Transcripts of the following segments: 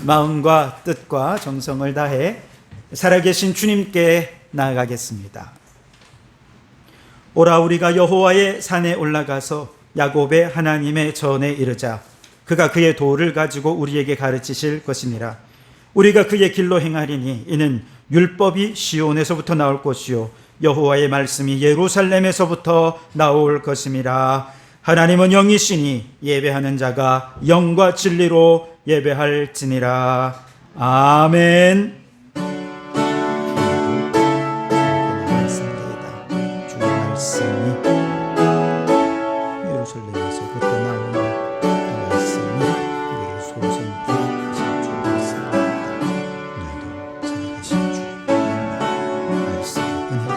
마음과 뜻과 정성을 다해 살아계신 주님께 나아가겠습니다. 오라 우리가 여호와의 산에 올라가서 야곱의 하나님의 전에 이르자. 그가 그의 도를 가지고 우리에게 가르치실 것이니라. 우리가 그의 길로 행하리니 이는 율법이 시온에서부터 나올 것이요 여호와의 말씀이 예루살렘에서부터 나올 것임이라. 하나님은 영이시니 예배하는 자가 영과 진리로 예배할지니라. 아멘. 주의 말씀이 예루살렘에서부터 나온 그 말씀이 우리의 소생케 하신 주 말씀입니다. 오늘도 살아계신 주의 말씀 은혜로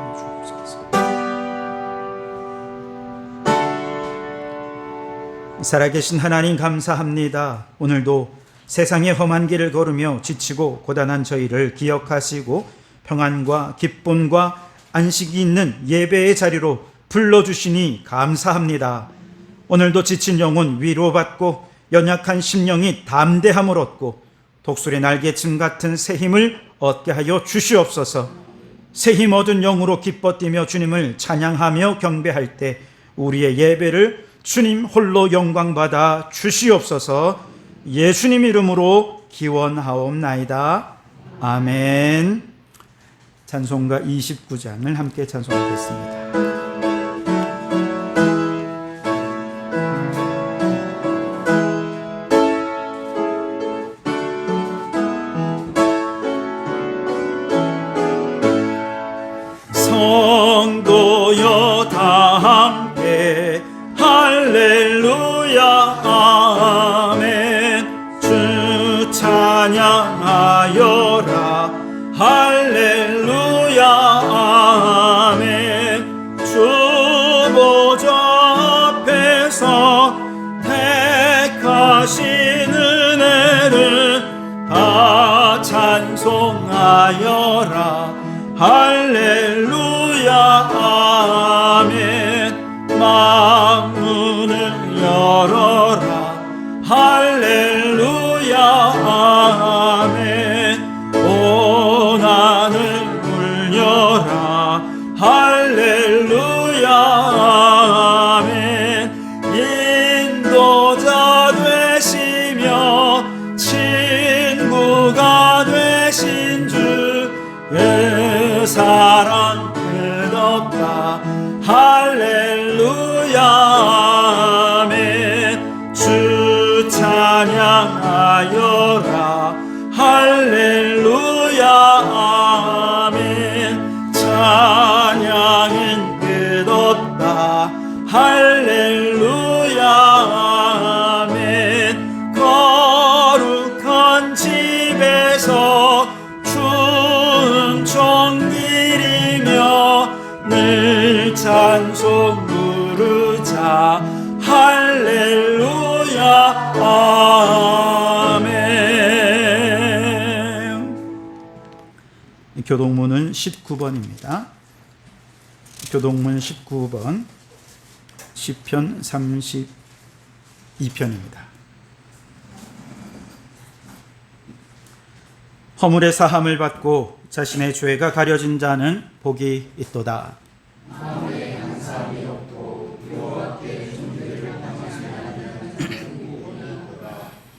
충만하지 말씀이 살아계신 하나님 감사합니다. 오늘도 세상의 험한 길을 걸으며 지치고 고단한 저희를 기억하시고 평안과 기쁨과 안식이 있는 예배의 자리로 불러주시니 감사합니다. 오늘도 지친 영혼 위로받고 연약한 심령이 담대함을 얻고 독수리 날개침 같은 새 힘을 얻게 하여 주시옵소서. 새 힘 얻은 영으로 기뻐 뛰며 주님을 찬양하며 경배할 때 우리의 예배를 주님 홀로 영광받아 주시옵소서. 예수님 이름으로 기원하옵나이다. 아멘. 찬송가 29장을 함께 찬송하겠습니다. 성도여 다 함께 할렐루야 아멘. 주 찬양하여라 할렐루야 아멘. 주 보좌 앞에서 택하신 은혜를 다 찬송하여라 할렐루야 아멘. 만문을 열어라 할렐루야 아멘. 온 하늘 울려라 할렐루야 아멘. 인도자 되시며 친구가 되신 주의 사랑 끝없다 할렐루야 아멘. 주 찬양하여라 할렐루야 아멘. 찬양은 끝없다 할렐루야 아멘. 거룩한 집에서 춤춘 길이며 늘 찬송 부르자 할렐루야 아멘. 교동문은 19번입니다. 교동문 19번 시편 32편입니다. 허물의 사함을 받고 자신의 죄가 가려진 자는 복이 있도다.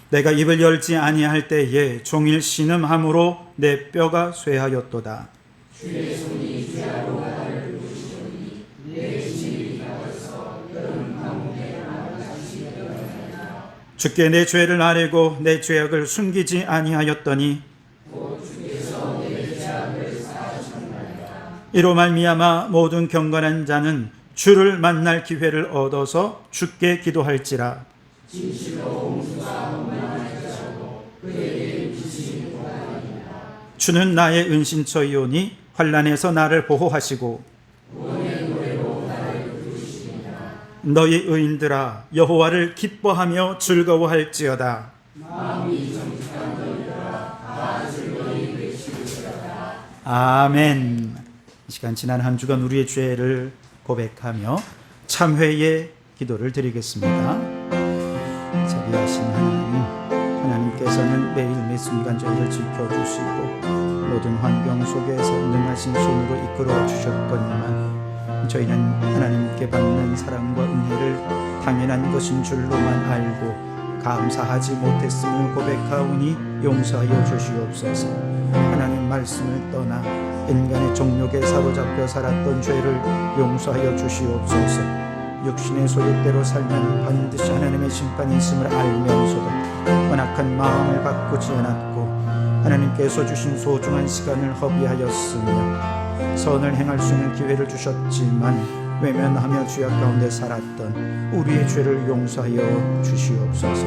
내가 입을 열지 아니할 때에 종일 신음함으로 내 뼈가 쇠하였도다. 주의 손이 죄하로 나를 부르시더니 내 심이 가져서 끓은 가운데 나가시리로다. 주께 내 죄를 아뢰고 내 죄악을 숨기지 아니하였더니 주께서 내 죄악을 사하셨나이다. 이로 말미암아 모든 경건한 자는 주를 만날 기회를 얻어서 주께 기도할지라. 진실로 온수가 원망할 자고 그에게 빛이 보다니라. 주는 나의 은신처이오니 환난에서 나를 보호하시고 구원의 노래로 나를 부르시리라. 너희 의인들아 여호와를 기뻐하며 즐거워할지어다. 마음이 정직한 너희들아 다 즐거이 외치리로다. 아멘. 이 시간 지난 한 주간 우리의 죄를 고백하며 참회의 기도를 드리겠습니다. 자비하신 하나님께서는 매일 매 순간 저희를 지켜주시고 모든 환경 속에서 능하신 손으로 이끌어 주셨거니만 저희는 하나님께 받는 사랑과 은혜를 당연한 것인 줄로만 알고 감사하지 못했음을 고백하오니 용서하여 주시옵소서. 하나님 말씀을 떠나 인간의 정욕에 사로잡혀 살았던 죄를 용서하여 주시옵소서. 육신의 소욕대로 살면 반드시 하나님의 심판이 있음을 알면서도 완악한 마음을 바꾸지 않았고 하나님께서 주신 소중한 시간을 허비하였으며 선을 행할 수 있는 기회를 주셨지만 외면하며 죄악 가운데 살았던 우리의 죄를 용서하여 주시옵소서.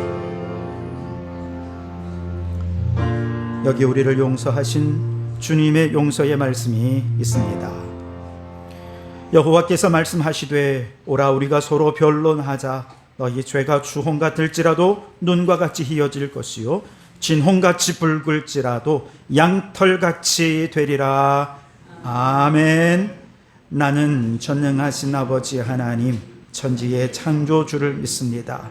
여기 우리를 용서하신 주님의 용서의 말씀이 있습니다. 여호와께서 말씀하시되 오라 우리가 서로 변론하자. 너희 죄가 주홍 같을지라도 눈과 같이 희어질 것이요 진홍같이 붉을지라도 양털같이 되리라. 아멘. 나는 전능하신 아버지 하나님 천지의 창조주를 믿습니다.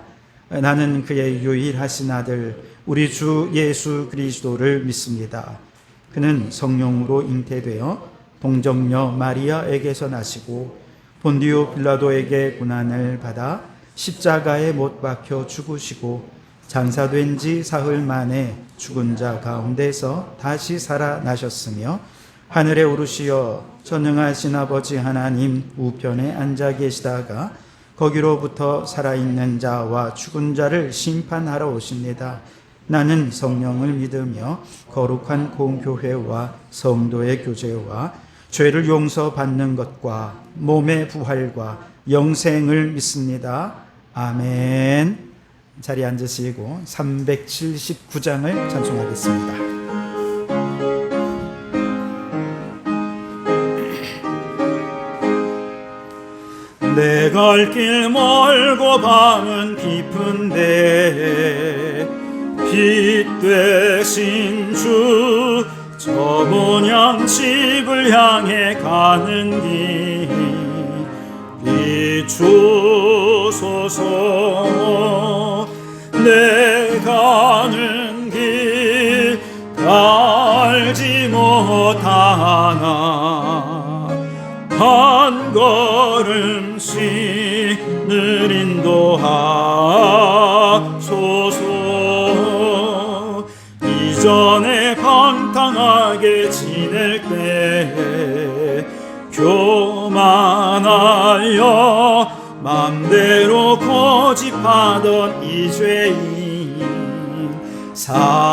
나는 그의 유일하신 아들 우리 주 예수 그리스도를 믿습니다. 그는 성령으로 잉태되어 동정녀 마리아에게서 나시고 본디오 빌라도에게 고난을 받아 십자가에 못 박혀 죽으시고 장사된 지 사흘 만에 죽은 자 가운데서 다시 살아나셨으며 하늘에 오르시어 전능하신 아버지 하나님 우편에 앉아 계시다가 거기로부터 살아있는 자와 죽은 자를 심판하러 오십니다. 나는 성령을 믿으며 거룩한 공교회와 성도의 교제와 죄를 용서받는 것과 몸의 부활과 영생을 믿습니다. 아멘. 자리에 앉으시고 379장을 찬송하겠습니다. 내 갈 길 멀고 밤은 깊은데 빛 되신 주 저 모양 집을 향해 가는 길 비추소서. 내 가는 길 알지 못하나 한 걸음씩 늘 인도하소서. 이전에 방탕하게 지낼 때 교만하여 맘대로 고집하던 이 죄인 사소서.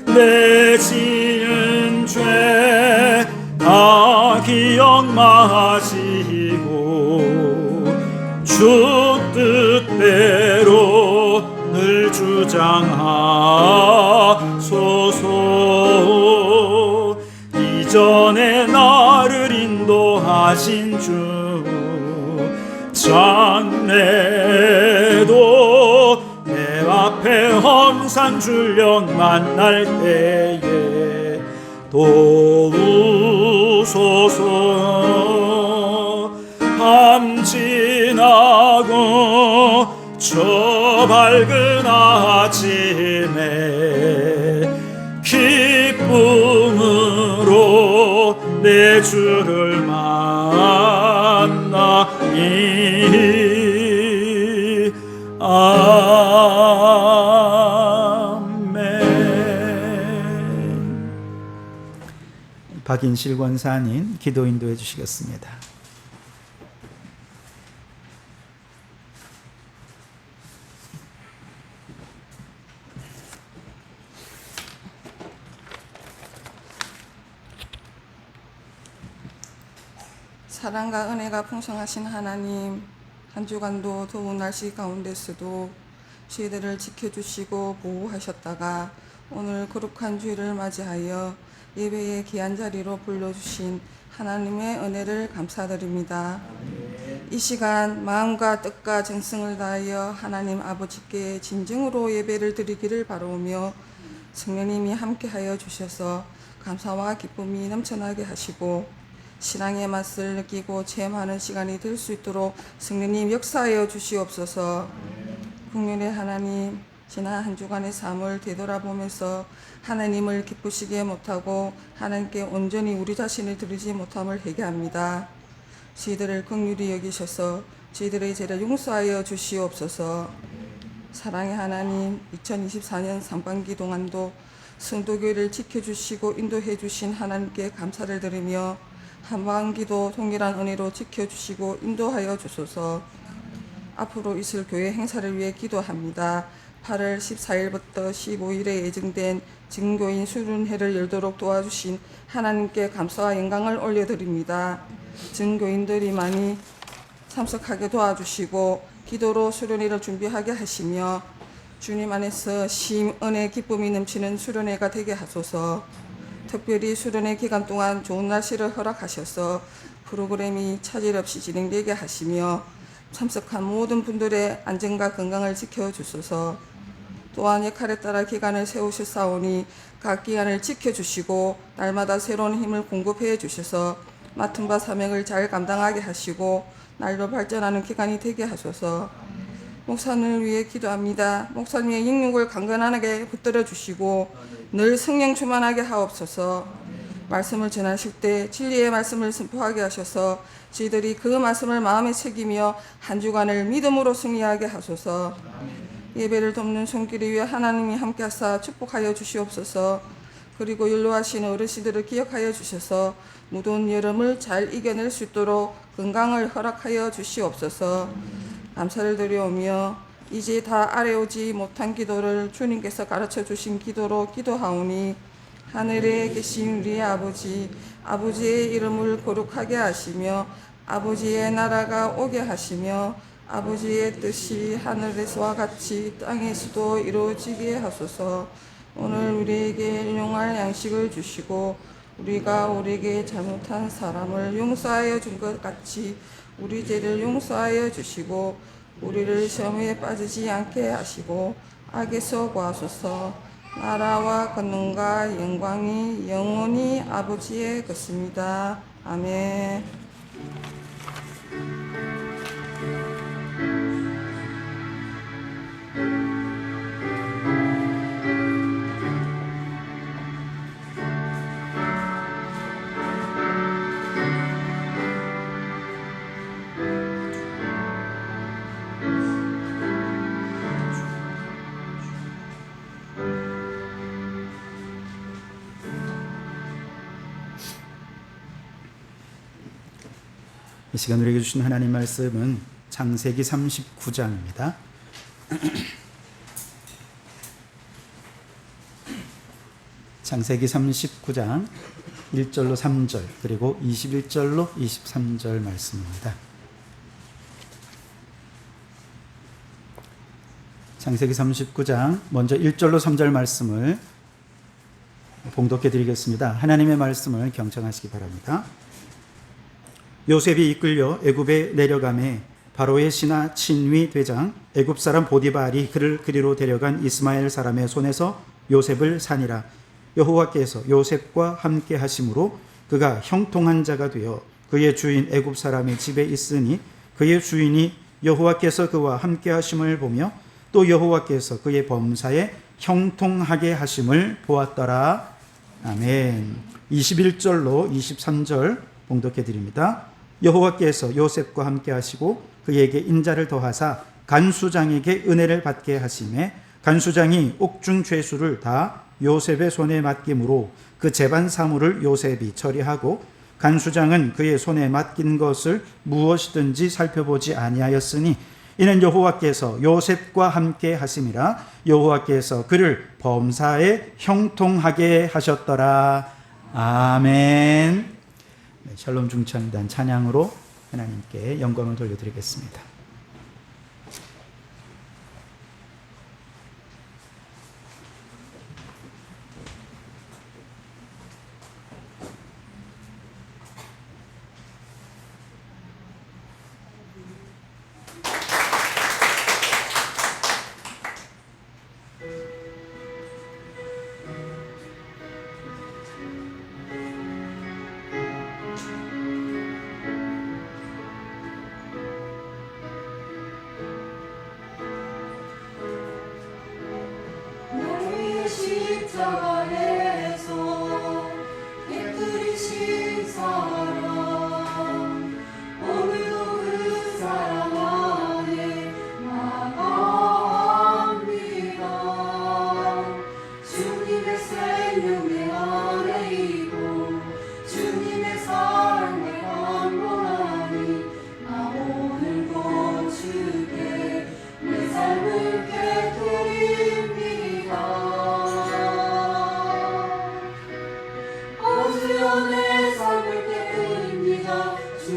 내 지은 죄 다 기억마시고 주 뜻대로 늘 주장하소서. 이전에 나를 인도하신 주 장래도 내 앞에 험산 줄령 만날 때에 도우소서. 밤 지나고 저 밝은 아침에 기쁨으로 내 주를 만나니 아멘. 박인실 권사님 기도 인도해 주시겠습니다. 사랑과 은혜가 풍성하신 하나님, 한 주간도 더운 날씨 가운데서도 저희들을 지켜주시고 보호하셨다가 오늘 거룩한 주일을 맞이하여 예배의 귀한 자리로 불러주신 하나님의 은혜를 감사드립니다. 이 시간 마음과 뜻과 정성을 다하여 하나님 아버지께 진정으로 예배를 드리기를 바라오며 성령님이 함께하여 주셔서 감사와 기쁨이 넘쳐나게 하시고 신앙의 맛을 느끼고 체험하는 시간이 될 수 있도록 성령님 역사하여 주시옵소서. 국민의 하나님, 지난 한 주간의 삶을 되돌아보면서 하나님을 기쁘시게 못하고 하나님께 온전히 우리 자신을 드리지 못함을 회개합니다. 저희들을 긍휼히 여기셔서 저희들의 죄를 용서하여 주시옵소서. 사랑의 하나님, 2024년 상반기 동안도 성도교회를 지켜주시고 인도해 주신 하나님께 감사를 드리며 한반기도 동일한 은혜로 지켜주시고 인도하여 주소서. 앞으로 있을 교회 행사를 위해 기도합니다. 8월 14일부터 15일에 예정된 증교인 수련회를 열도록 도와주신 하나님께 감사와 영광을 올려드립니다. 증교인들이 많이 참석하게 도와주시고 기도로 수련회를 준비하게 하시며 주님 안에서 심, 은혜, 기쁨이 넘치는 수련회가 되게 하소서. 특별히 수련회 기간 동안 좋은 날씨를 허락하셔서 프로그램이 차질 없이 진행되게 하시며 참석한 모든 분들의 안전과 건강을 지켜주소서. 또한 역할에 따라 기간을 세우셨사오니 각 기간을 지켜주시고 날마다 새로운 힘을 공급해 주셔서 맡은 바 사명을 잘 감당하게 하시고 날로 발전하는 기간이 되게 하소서. 목사님을 위해 기도합니다. 목사님의 영육을 강건하게 붙들어 주시고 늘 성령 충만하게 하옵소서. 말씀을 전하실 때 진리의 말씀을 선포하게 하셔서 저희들이 그 말씀을 마음에 새기며 한 주간을 믿음으로 승리하게 하소서. 예배를 돕는 손길을 위해 하나님이 함께하사 축복하여 주시옵소서. 그리고 연로하신 어르신들을 기억하여 주셔서 무더운 여름을 잘 이겨낼 수 있도록 건강을 허락하여 주시옵소서. 감사를 드려오며 이제 다 아뢰오지 못한 기도를 주님께서 가르쳐 주신 기도로 기도하오니 하늘에 계신 우리 아버지, 아버지의 이름을 거룩하게 하시며 아버지의 나라가 오게 하시며 아버지의 뜻이 하늘에서와 같이 땅에서도 이루어지게 하소서. 오늘 우리에게 일용할 양식을 주시고 우리가 우리에게 잘못한 사람을 용서하여 준 것 같이 우리 죄를 용서하여 주시고 우리를 시험에 빠지지 않게 하시고 악에서 구하소서. 나라와 권능과 영광이 영원히 아버지의 것입니다. 아멘. 이 시간 우리에게 주신 하나님 말씀은 창세기 39장입니다. 창세기 39장 1절로 3절 그리고 21절로 23절 말씀입니다. 창세기 39장 먼저 1절로 3절 말씀을 봉독해 드리겠습니다. 하나님의 말씀을 경청하시기 바랍니다. 요셉이 이끌려 애굽에 내려가매 바로의 신하 친위 대장 애굽 사람 보디발이 그를 그리로 데려간 이스마엘 사람의 손에서 요셉을 산이라. 여호와께서 요셉과 함께 하심으로 그가 형통한 자가 되어 그의 주인 애굽 사람의 집에 있으니 그의 주인이 여호와께서 그와 함께 하심을 보며 또 여호와께서 그의 범사에 형통하게 하심을 보았더라. 아멘. 21절로 23절 봉독해 드립니다. 여호와께서 요셉과 함께 하시고 그에게 인자를 더하사 간수장에게 은혜를 받게 하시매 간수장이 옥중 죄수를 다 요셉의 손에 맡김으로 그 재반 사물을 요셉이 처리하고 간수장은 그의 손에 맡긴 것을 무엇이든지 살펴보지 아니하였으니 이는 여호와께서 요셉과 함께 하심이라. 여호와께서 그를 범사에 형통하게 하셨더라. 아멘. 샬롬 중창단 찬양으로 하나님께 영광을 돌려드리겠습니다.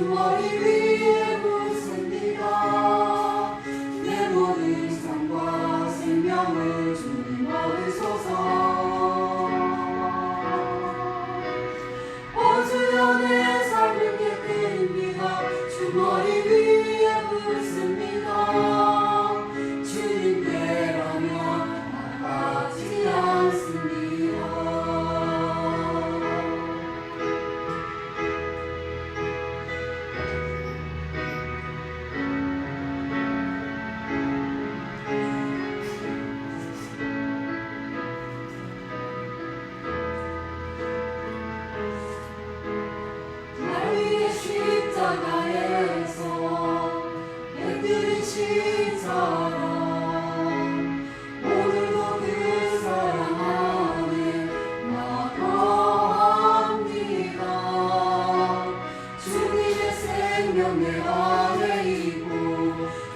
머리 위에 묻습니다. 내 모든 삶과 생명을 주님 얻으소서. 주여 내 삶을 깨뜨립니다. 주 머리 위에 묻습니다. 주님께라면 나가지 않습니다. 날 위해 십자가에서 내들이신 사랑 오늘도 그 사랑 안에 나가합니다. 주님의 생명 내 안에 있고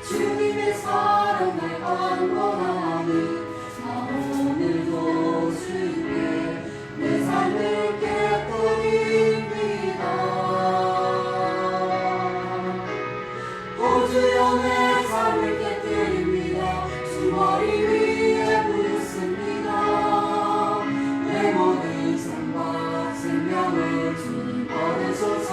주님의 사랑 날 강건하니 나 오늘도 주께 내 삶을 깨뜨립니다. 주여 내 삶을 깨뜨립니다. 주 머리 위에 묻습니다. 내 모든 삶과 생명을 주님 얻으소서.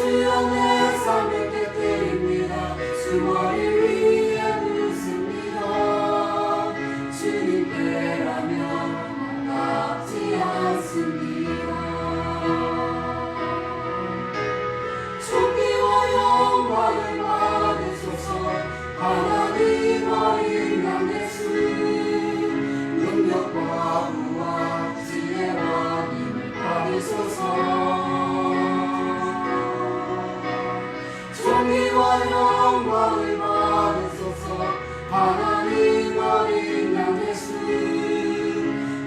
주여 내 삶을 깨뜨립니다. 주 머리 위에 묻습니다. 주님께라면 아깝지 않습니다. 존귀와 영광을 받으소서. 하나님 어린 양 예수 능력과 부와 지혜와 힘을 받으소서. 존귀와 영광을 받으소서. 하나님 어린 양 예수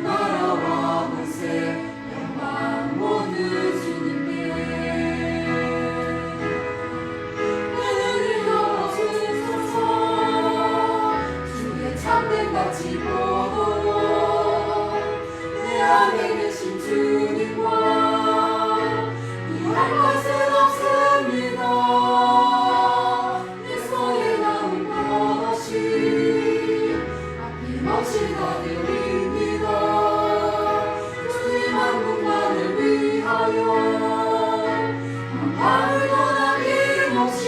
나라와 권세 영광 모두 주님께. 참된같이 보도록 내 안에 계신 주님과 이할 것은 없습니다. 내 손에 남은 것이 아낌없이 다 드립니다. 주의 만국만을 위하여 한 방울도 남김없이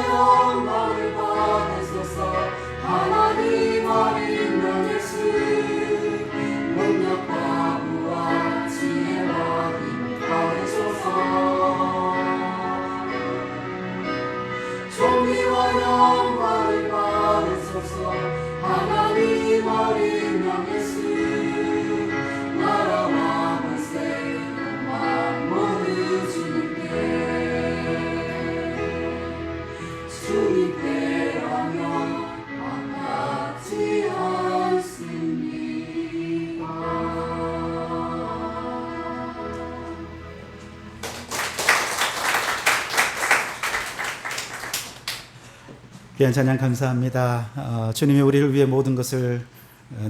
영광을 받으소서. 하나님 어린 양 예수 능력과 부와 지혜와 힘을 받으소서. 존귀와 영광을 받으소서. 하나님 어린 양 예수 나라와 권세 영광 모두 주님께. 주님께라면 아깝지 않습니다. 귀한 찬양 감사합니다. 주님이 우리를 위해 모든 것을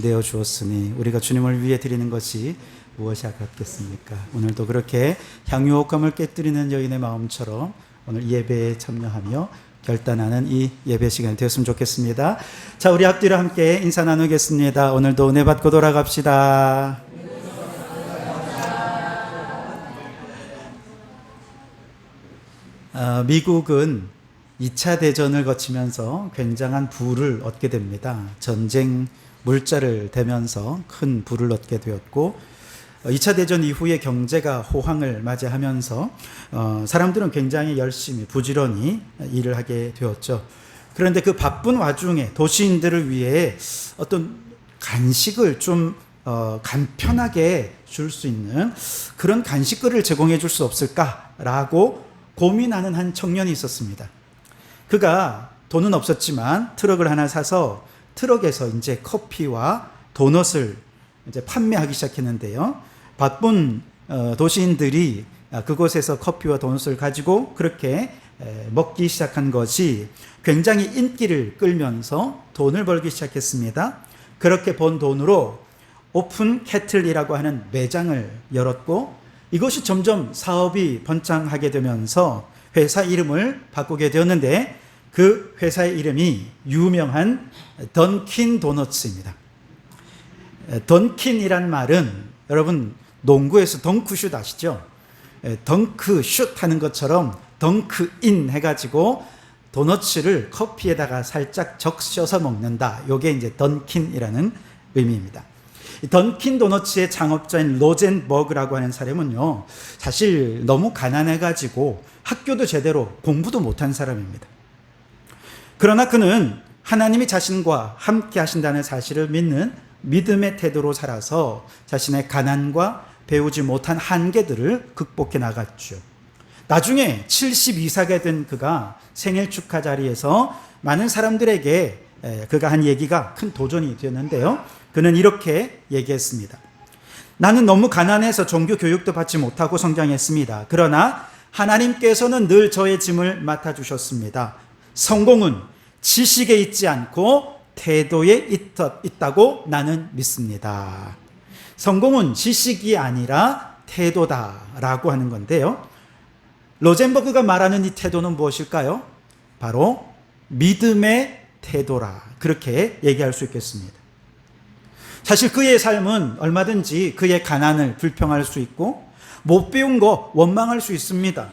내어주었으니 우리가 주님을 위해 드리는 것이 무엇이 아깝겠습니까? 오늘도 그렇게 향유옥감을 깨뜨리는 여인의 마음처럼 오늘 예배에 참여하며 결단하는 이 예배 시간이 되었으면 좋겠습니다. 자, 우리 앞뒤로 함께 인사 나누겠습니다. 오늘도 은혜 받고 돌아갑시다. 미국은 2차 대전을 거치면서 굉장한 부를 얻게 됩니다. 전쟁 물자를 대면서 큰 부를 얻게 되었고 2차 대전 이후에 경제가 호황을 맞이하면서 사람들은 굉장히 열심히 부지런히 일을 하게 되었죠. 그런데 그 바쁜 와중에 도시인들을 위해 어떤 간식을 좀 간편하게 줄 수 있는 그런 간식거리를 제공해 줄 수 없을까라고 고민하는 한 청년이 있었습니다. 그가 돈은 없었지만 트럭을 하나 사서 트럭에서 이제 커피와 도넛을 이제 판매하기 시작했는데요. 바쁜 도시인들이 그곳에서 커피와 도넛을 가지고 그렇게 먹기 시작한 것이 굉장히 인기를 끌면서 돈을 벌기 시작했습니다. 그렇게 번 돈으로 오픈 캐틀이라고 하는 매장을 열었고 이것이 점점 사업이 번창하게 되면서 회사 이름을 바꾸게 되었는데 그 회사의 이름이 유명한 던킨 도너츠입니다. 던킨이란 말은 여러분 농구에서 덩크슛 아시죠? 덩크슛 하는 것처럼 덩크인 해가지고 도너츠를 커피에다가 살짝 적셔서 먹는다. 이게 이제 던킨이라는 의미입니다. 던킨 도너츠의 창업자인 로젠버그라고 하는 사람은요, 사실 너무 가난해가지고 학교도 제대로 공부도 못한 사람입니다. 그러나 그는 하나님이 자신과 함께 하신다는 사실을 믿는 믿음의 태도로 살아서 자신의 가난과 배우지 못한 한계들을 극복해 나갔죠. 나중에 72세가 된 그가 생일 축하 자리에서 많은 사람들에게 그가 한 얘기가 큰 도전이 되었는데요. 그는 이렇게 얘기했습니다. 나는 너무 가난해서 종교 교육도 받지 못하고 성장했습니다. 그러나 하나님께서는 늘 저의 짐을 맡아주셨습니다. 성공은 지식에 있지 않고 태도에 있다고 나는 믿습니다. 성공은 지식이 아니라 태도다라고 하는 건데요. 로젠버그가 말하는 이 태도는 무엇일까요? 바로 믿음의 태도라, 그렇게 얘기할 수 있겠습니다. 사실 그의 삶은 얼마든지 그의 가난을 불평할 수 있고 못 배운 거 원망할 수 있습니다.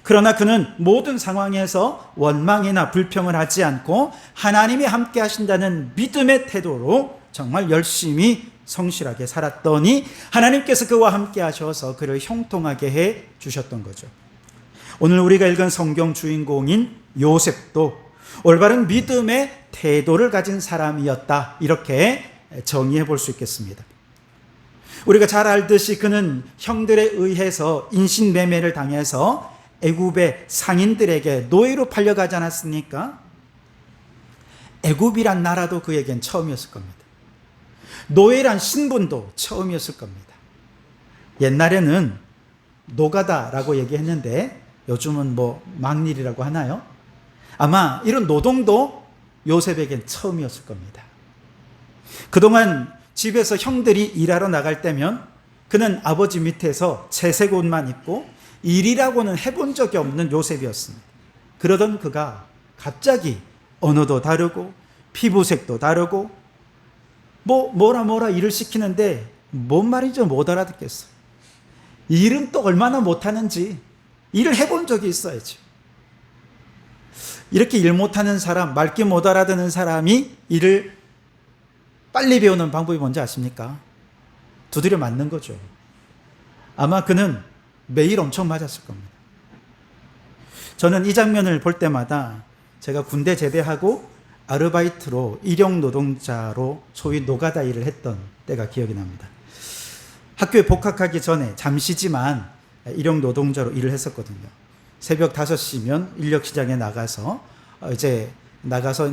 그러나 그는 모든 상황에서 원망이나 불평을 하지 않고 하나님이 함께 하신다는 믿음의 태도로 정말 열심히 성실하게 살았더니 하나님께서 그와 함께 하셔서 그를 형통하게 해 주셨던 거죠. 오늘 우리가 읽은 성경 주인공인 요셉도 올바른 믿음의 태도를 가진 사람이었다, 이렇게 정의해 볼 수 있겠습니다. 우리가 잘 알듯이 그는 형들에 의해서 인신매매를 당해서 애굽의 상인들에게 노예로 팔려가지 않았습니까? 애굽이란 나라도 그에겐 처음이었을 겁니다. 노예란 신분도 처음이었을 겁니다. 옛날에는 노가다라고 얘기했는데 요즘은 뭐 막일이라고 하나요? 아마 이런 노동도 요셉에겐 처음이었을 겁니다. 그동안 집에서 형들이 일하러 나갈 때면 그는 아버지 밑에서 채색 옷만 입고 일이라고는 해본 적이 없는 요셉이었습니다. 그러던 그가 갑자기 언어도 다르고 피부색도 다르고 뭐라 일을 시키는데 뭔 말인지 못 알아듣겠어요. 일은 또 얼마나 못하는지 일을 해본 적이 있어야죠. 이렇게 일 못하는 사람, 말귀 못 알아듣는 사람이 일을 빨리 배우는 방법이 뭔지 아십니까? 두드려 맞는 거죠. 아마 그는 매일 엄청 맞았을 겁니다. 저는 이 장면을 볼 때마다 제가 군대 제대하고 아르바이트로 일용 노동자로 소위 노가다 일을 했던 때가 기억이 납니다. 학교에 복학하기 전에 잠시지만 일용 노동자로 일을 했었거든요. 새벽 5시면 인력시장에 나가서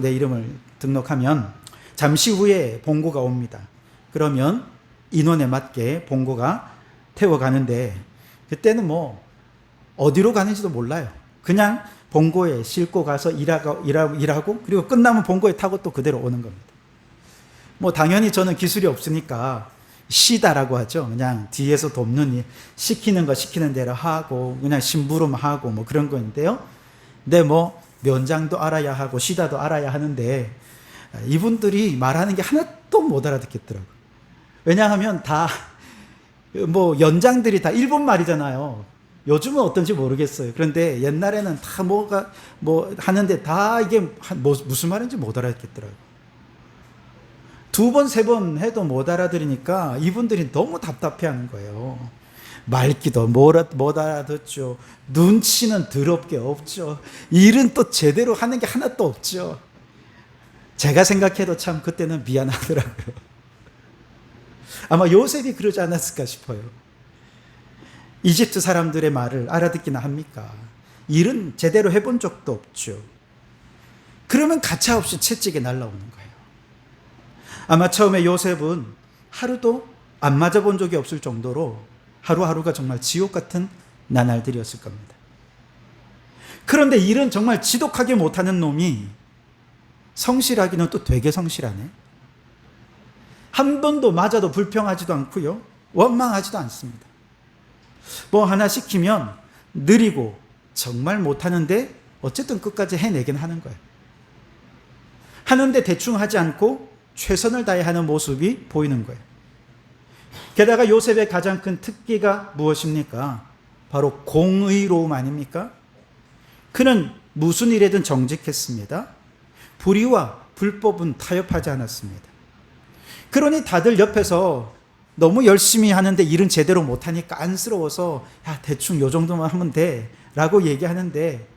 내 이름을 등록하면 잠시 후에 봉고가 옵니다. 그러면 인원에 맞게 봉고가 태워가는데 그때는 뭐 어디로 가는지도 몰라요. 그냥 봉고에 싣고 가서 일하고 그리고 끝나면 봉고에 타고 또 그대로 오는 겁니다. 뭐 당연히 저는 기술이 없으니까 시다라고 하죠. 그냥 뒤에서 돕는 일, 시키는 대로 하고 그냥 심부름하고 뭐 그런 건데요. 근데 뭐 면장도 알아야 하고 시다도 알아야 하는데 이분들이 말하는 게 하나도 못 알아듣겠더라고요. 왜냐하면 다 뭐 연장들이 다 일본 말이잖아요. 요즘은 어떤지 모르겠어요. 그런데 옛날에는 다 하는데 다 이게 무슨 말인지 못 알아듣겠더라고요. 2번, 3번 해도 못 알아들으니까 이분들이 너무 답답해하는 거예요. 말귀도 못 알아듣죠. 눈치는 더럽게 없죠. 일은 또 제대로 하는 게 하나도 없죠. 제가 생각해도 참 그때는 미안하더라고요. 아마 요셉이 그러지 않았을까 싶어요. 이집트 사람들의 말을 알아듣기나 합니까? 일은 제대로 해본 적도 없죠. 그러면 가차없이 채찍에 날라오는 거예요. 아마 처음에 요셉은 하루도 안 맞아본 적이 없을 정도로 하루하루가 정말 지옥 같은 나날들이었을 겁니다. 그런데 일은 정말 지독하게 못하는 놈이 성실하기는 또 되게 성실하네. 한 번도 맞아도 불평하지도 않고요, 원망하지도 않습니다. 뭐 하나 시키면 느리고 정말 못하는데 어쨌든 끝까지 해내긴 하는 거예요. 하는데 대충 하지 않고 최선을 다해 하는 모습이 보이는 거예요. 게다가 요셉의 가장 큰 특기가 무엇입니까? 바로 공의로움 아닙니까? 그는 무슨 일에든 정직했습니다. 불의와 불법은 타협하지 않았습니다. 그러니 다들 옆에서 너무 열심히 하는데 일은 제대로 못하니까 안쓰러워서 야, 대충 요 정도만 하면 돼 라고 얘기하는데,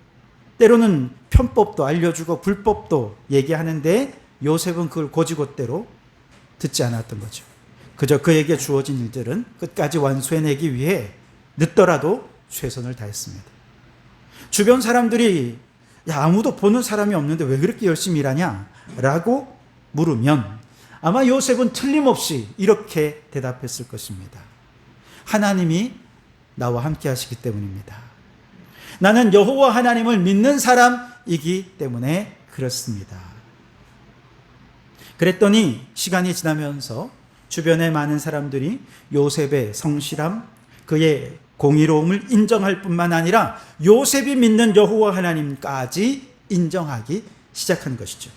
때로는 편법도 알려주고 불법도 얘기하는데 요셉은 그걸 고지고대로 듣지 않았던 거죠. 그저 그에게 주어진 일들은 끝까지 완수해내기 위해 늦더라도 최선을 다했습니다. 주변 사람들이 야, 아무도 보는 사람이 없는데 왜 그렇게 열심히 일하냐 라고 물으면 아마 요셉은 틀림없이 이렇게 대답했을 것입니다. 하나님이 나와 함께 하시기 때문입니다. 나는 여호와 하나님을 믿는 사람이기 때문에 그렇습니다. 그랬더니 시간이 지나면서 주변의 많은 사람들이 요셉의 성실함, 그의 공의로움을 인정할 뿐만 아니라 요셉이 믿는 여호와 하나님까지 인정하기 시작한 것이죠.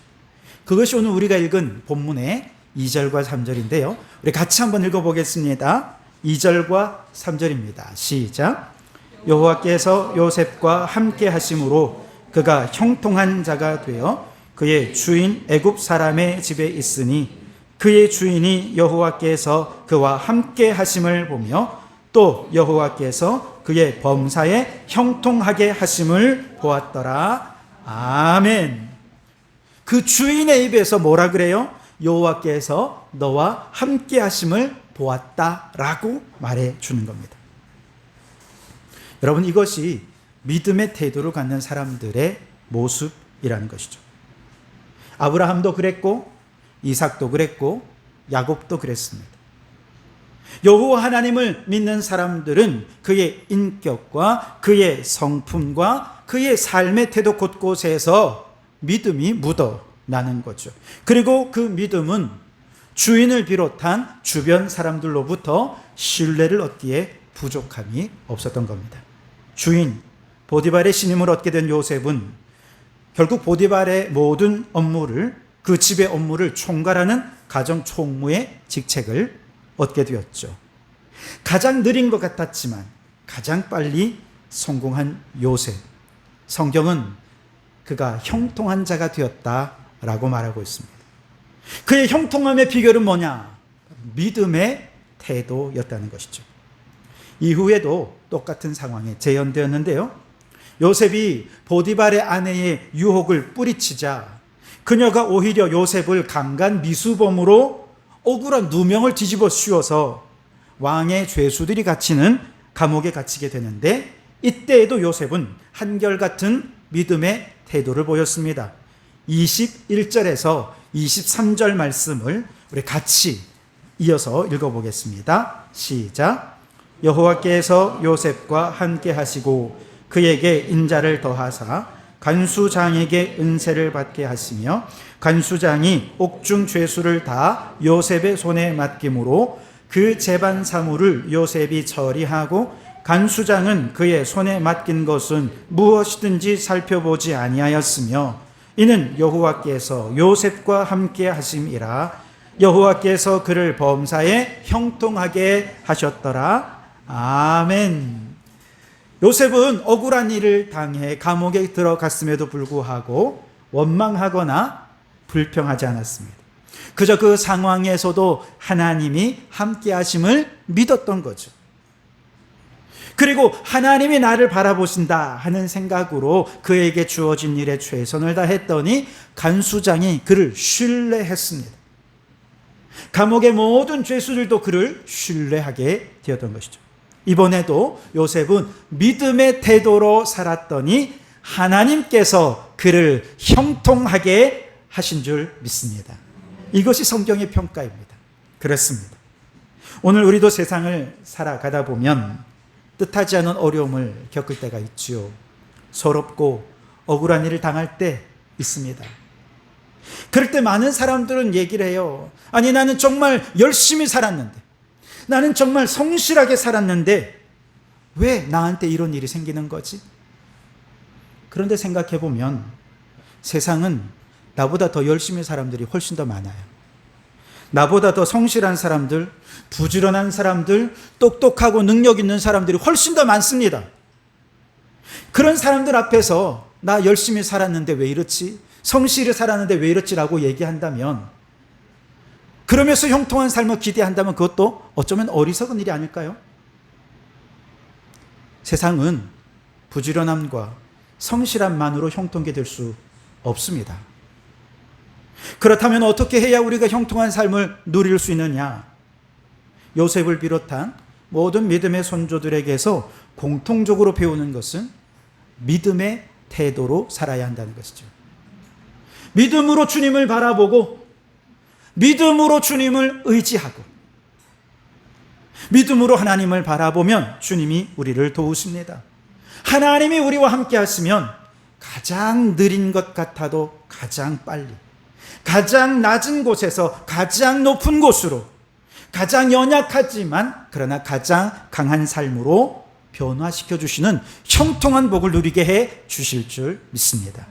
그것이 오늘 우리가 읽은 본문의 2절과 3절인데요. 우리 같이 한번 읽어보겠습니다. 2절과 3절입니다. 시작. 여호와께서 요셉과 함께 하심으로 그가 형통한 자가 되어 그의 주인 애굽 사람의 집에 있으니 그의 주인이 여호와께서 그와 함께 하심을 보며 또 여호와께서 그의 범사에 형통하게 하심을 보았더라. 아멘. 그 주인의 입에서 뭐라 그래요? 여호와께서 너와 함께 하심을 보았다라고 말해 주는 겁니다. 여러분, 이것이 믿음의 태도를 갖는 사람들의 모습이라는 것이죠. 아브라함도 그랬고 이삭도 그랬고 야곱도 그랬습니다. 여호와 하나님을 믿는 사람들은 그의 인격과 그의 성품과 그의 삶의 태도 곳곳에서 믿음이 묻어나는 거죠. 그리고 그 믿음은 주인을 비롯한 주변 사람들로부터 신뢰를 얻기에 부족함이 없었던 겁니다. 주인 보디발의 신임을 얻게 된 요셉은 결국 보디발의 모든 업무를, 그 집의 업무를 총괄하는 가정 총무의 직책을 얻게 되었죠. 가장 느린 것 같았지만 가장 빨리 성공한 요셉. 성경은 그가 형통한 자가 되었다라고 말하고 있습니다. 그의 형통함의 비결은 뭐냐? 믿음의 태도였다는 것이죠. 이후에도 똑같은 상황에 재현되었는데요. 요셉이 보디발의 아내의 유혹을 뿌리치자 그녀가 오히려 요셉을 강간 미수범으로 억울한 누명을 뒤집어 씌워서 왕의 죄수들이 갇히는 감옥에 갇히게 되는데, 이때에도 요셉은 한결같은 믿음의 태도를 보였습니다. 21절에서 23절 말씀을 우리 같이 이어서 읽어보겠습니다. 시작. 여호와께서 요셉과 함께 하시고 그에게 인자를 더하사 간수장에게 은혜를 받게 하시며 간수장이 옥중 죄수를 다 요셉의 손에 맡김으로 그 재반 사물을 요셉이 처리하고 간수장은 그의 손에 맡긴 것은 무엇이든지 살펴보지 아니하였으며 이는 여호와께서 요셉과 함께 하심이라. 여호와께서 그를 범사에 형통하게 하셨더라. 아멘. 요셉은 억울한 일을 당해 감옥에 들어갔음에도 불구하고 원망하거나 불평하지 않았습니다. 그저 그 상황에서도 하나님이 함께 하심을 믿었던 거죠. 그리고 하나님이 나를 바라보신다 하는 생각으로 그에게 주어진 일에 최선을 다했더니 간수장이 그를 신뢰했습니다. 감옥의 모든 죄수들도 그를 신뢰하게 되었던 것이죠. 이번에도 요셉은 믿음의 태도로 살았더니 하나님께서 그를 형통하게 하신 줄 믿습니다. 이것이 성경의 평가입니다. 그렇습니다. 오늘 우리도 세상을 살아가다 보면 뜻하지 않은 어려움을 겪을 때가 있지요. 서럽고 억울한 일을 당할 때 있습니다. 그럴 때 많은 사람들은 얘기를 해요. 아니, 나는 정말 열심히 살았는데, 나는 정말 성실하게 살았는데 왜 나한테 이런 일이 생기는 거지? 그런데 생각해 보면 세상은 나보다 더 열심히 사람들이 훨씬 더 많아요. 나보다 더 성실한 사람들, 부지런한 사람들, 똑똑하고 능력 있는 사람들이 훨씬 더 많습니다. 그런 사람들 앞에서 나 열심히 살았는데 왜 이렇지? 성실히 살았는데 왜 이렇지라고 얘기한다면, 그러면서 형통한 삶을 기대한다면 그것도 어쩌면 어리석은 일이 아닐까요? 세상은 부지런함과 성실함만으로 형통하게 될 수 없습니다. 그렇다면 어떻게 해야 우리가 형통한 삶을 누릴 수 있느냐? 요셉을 비롯한 모든 믿음의 선조들에게서 공통적으로 배우는 것은 믿음의 태도로 살아야 한다는 것이죠. 믿음으로 주님을 바라보고, 믿음으로 주님을 의지하고, 믿음으로 하나님을 바라보면 주님이 우리를 도우십니다. 하나님이 우리와 함께 하시면 가장 느린 것 같아도 가장 빨리, 가장 낮은 곳에서 가장 높은 곳으로, 가장 연약하지만 그러나 가장 강한 삶으로 변화시켜 주시는 형통한 복을 누리게 해 주실 줄 믿습니다.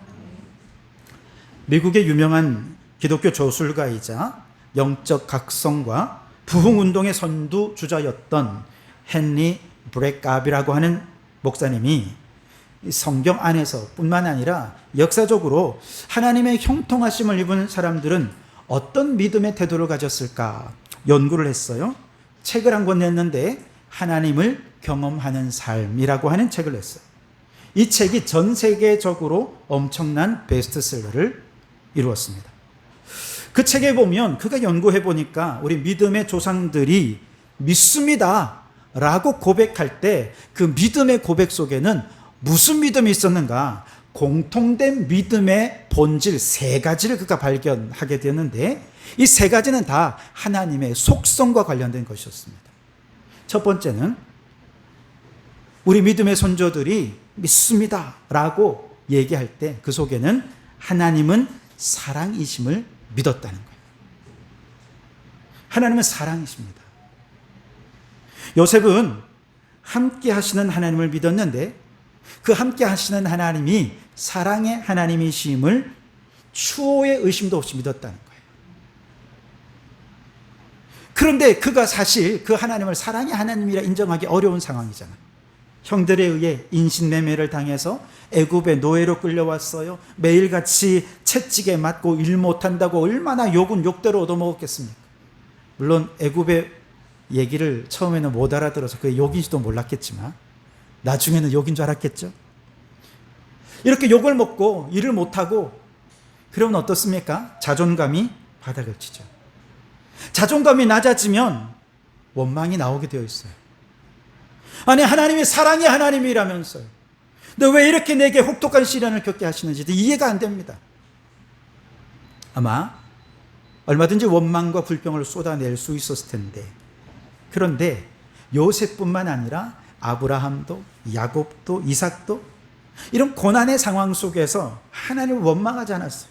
미국의 유명한 기독교 저술가이자 영적 각성과 부흥운동의 선두주자였던 헨리 브레갑이라고 하는 목사님이 성경 안에서 뿐만 아니라 역사적으로 하나님의 형통하심을 입은 사람들은 어떤 믿음의 태도를 가졌을까 연구를 했어요. 책을 한 권 냈는데 하나님을 경험하는 삶이라고 하는 책을 냈어요. 이 책이 전 세계적으로 엄청난 베스트셀러를 이루었습니다. 그 책에 보면 그가 연구해 보니까 우리 믿음의 조상들이 믿습니다 라고 고백할 때 그 믿음의 고백 속에는 무슨 믿음이 있었는가? 공통된 믿음의 본질 3가지를 그가 발견하게 되는데, 이 3가지는 다 하나님의 속성과 관련된 것이었습니다. 첫 번째는 우리 믿음의 선조들이 믿습니다 라고 얘기할 때 그 속에는 하나님은 사랑이심을 믿었다는 거예요. 하나님은 사랑이십니다. 요셉은 함께 하시는 하나님을 믿었는데 그 함께 하시는 하나님이 사랑의 하나님이심을 추호의 의심도 없이 믿었다는 거예요. 그런데 그가 사실 그 하나님을 사랑의 하나님이라 인정하기 어려운 상황이잖아요. 형들에 의해 인신매매를 당해서 애굽의 노예로 끌려왔어요. 매일같이 채찍에 맞고 일 못한다고 얼마나 욕은 욕대로 얻어먹었겠습니까? 물론 애굽의 얘기를 처음에는 못 알아들어서 그게 욕인지도 몰랐겠지만 나중에는 욕인 줄 알았겠죠. 이렇게 욕을 먹고 일을 못하고 그러면 어떻습니까? 자존감이 바닥을 치죠. 자존감이 낮아지면 원망이 나오게 되어 있어요. 아니, 하나님이 사랑의 하나님이라면서요. 근데 왜 이렇게 내게 혹독한 시련을 겪게 하시는지도 이해가 안 됩니다. 아마 얼마든지 원망과 불평을 쏟아낼 수 있었을 텐데, 그런데 요셉뿐만 아니라 아브라함도 야곱도 이삭도 이런 고난의 상황 속에서 하나님을 원망하지 않았어요.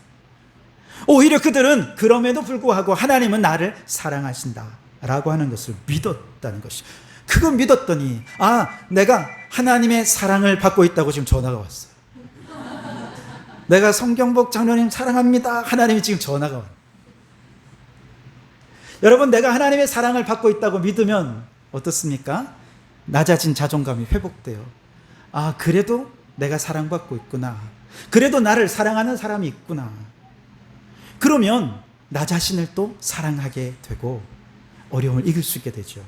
오히려 그들은 그럼에도 불구하고 하나님은 나를 사랑하신다라고 하는 것을 믿었다는 것이죠. 그거 믿었더니 내가 하나님의 사랑을 받고 있다고 지금 전화가 왔어요. 내가 성경복 장로님 사랑합니다. 하나님이 지금 전화가 와요. 여러분, 내가 하나님의 사랑을 받고 있다고 믿으면 어떻습니까? 낮아진 자존감이 회복돼요. 그래도 내가 사랑받고 있구나. 그래도 나를 사랑하는 사람이 있구나. 그러면 나 자신을 또 사랑하게 되고 어려움을 이길 수 있게 되죠.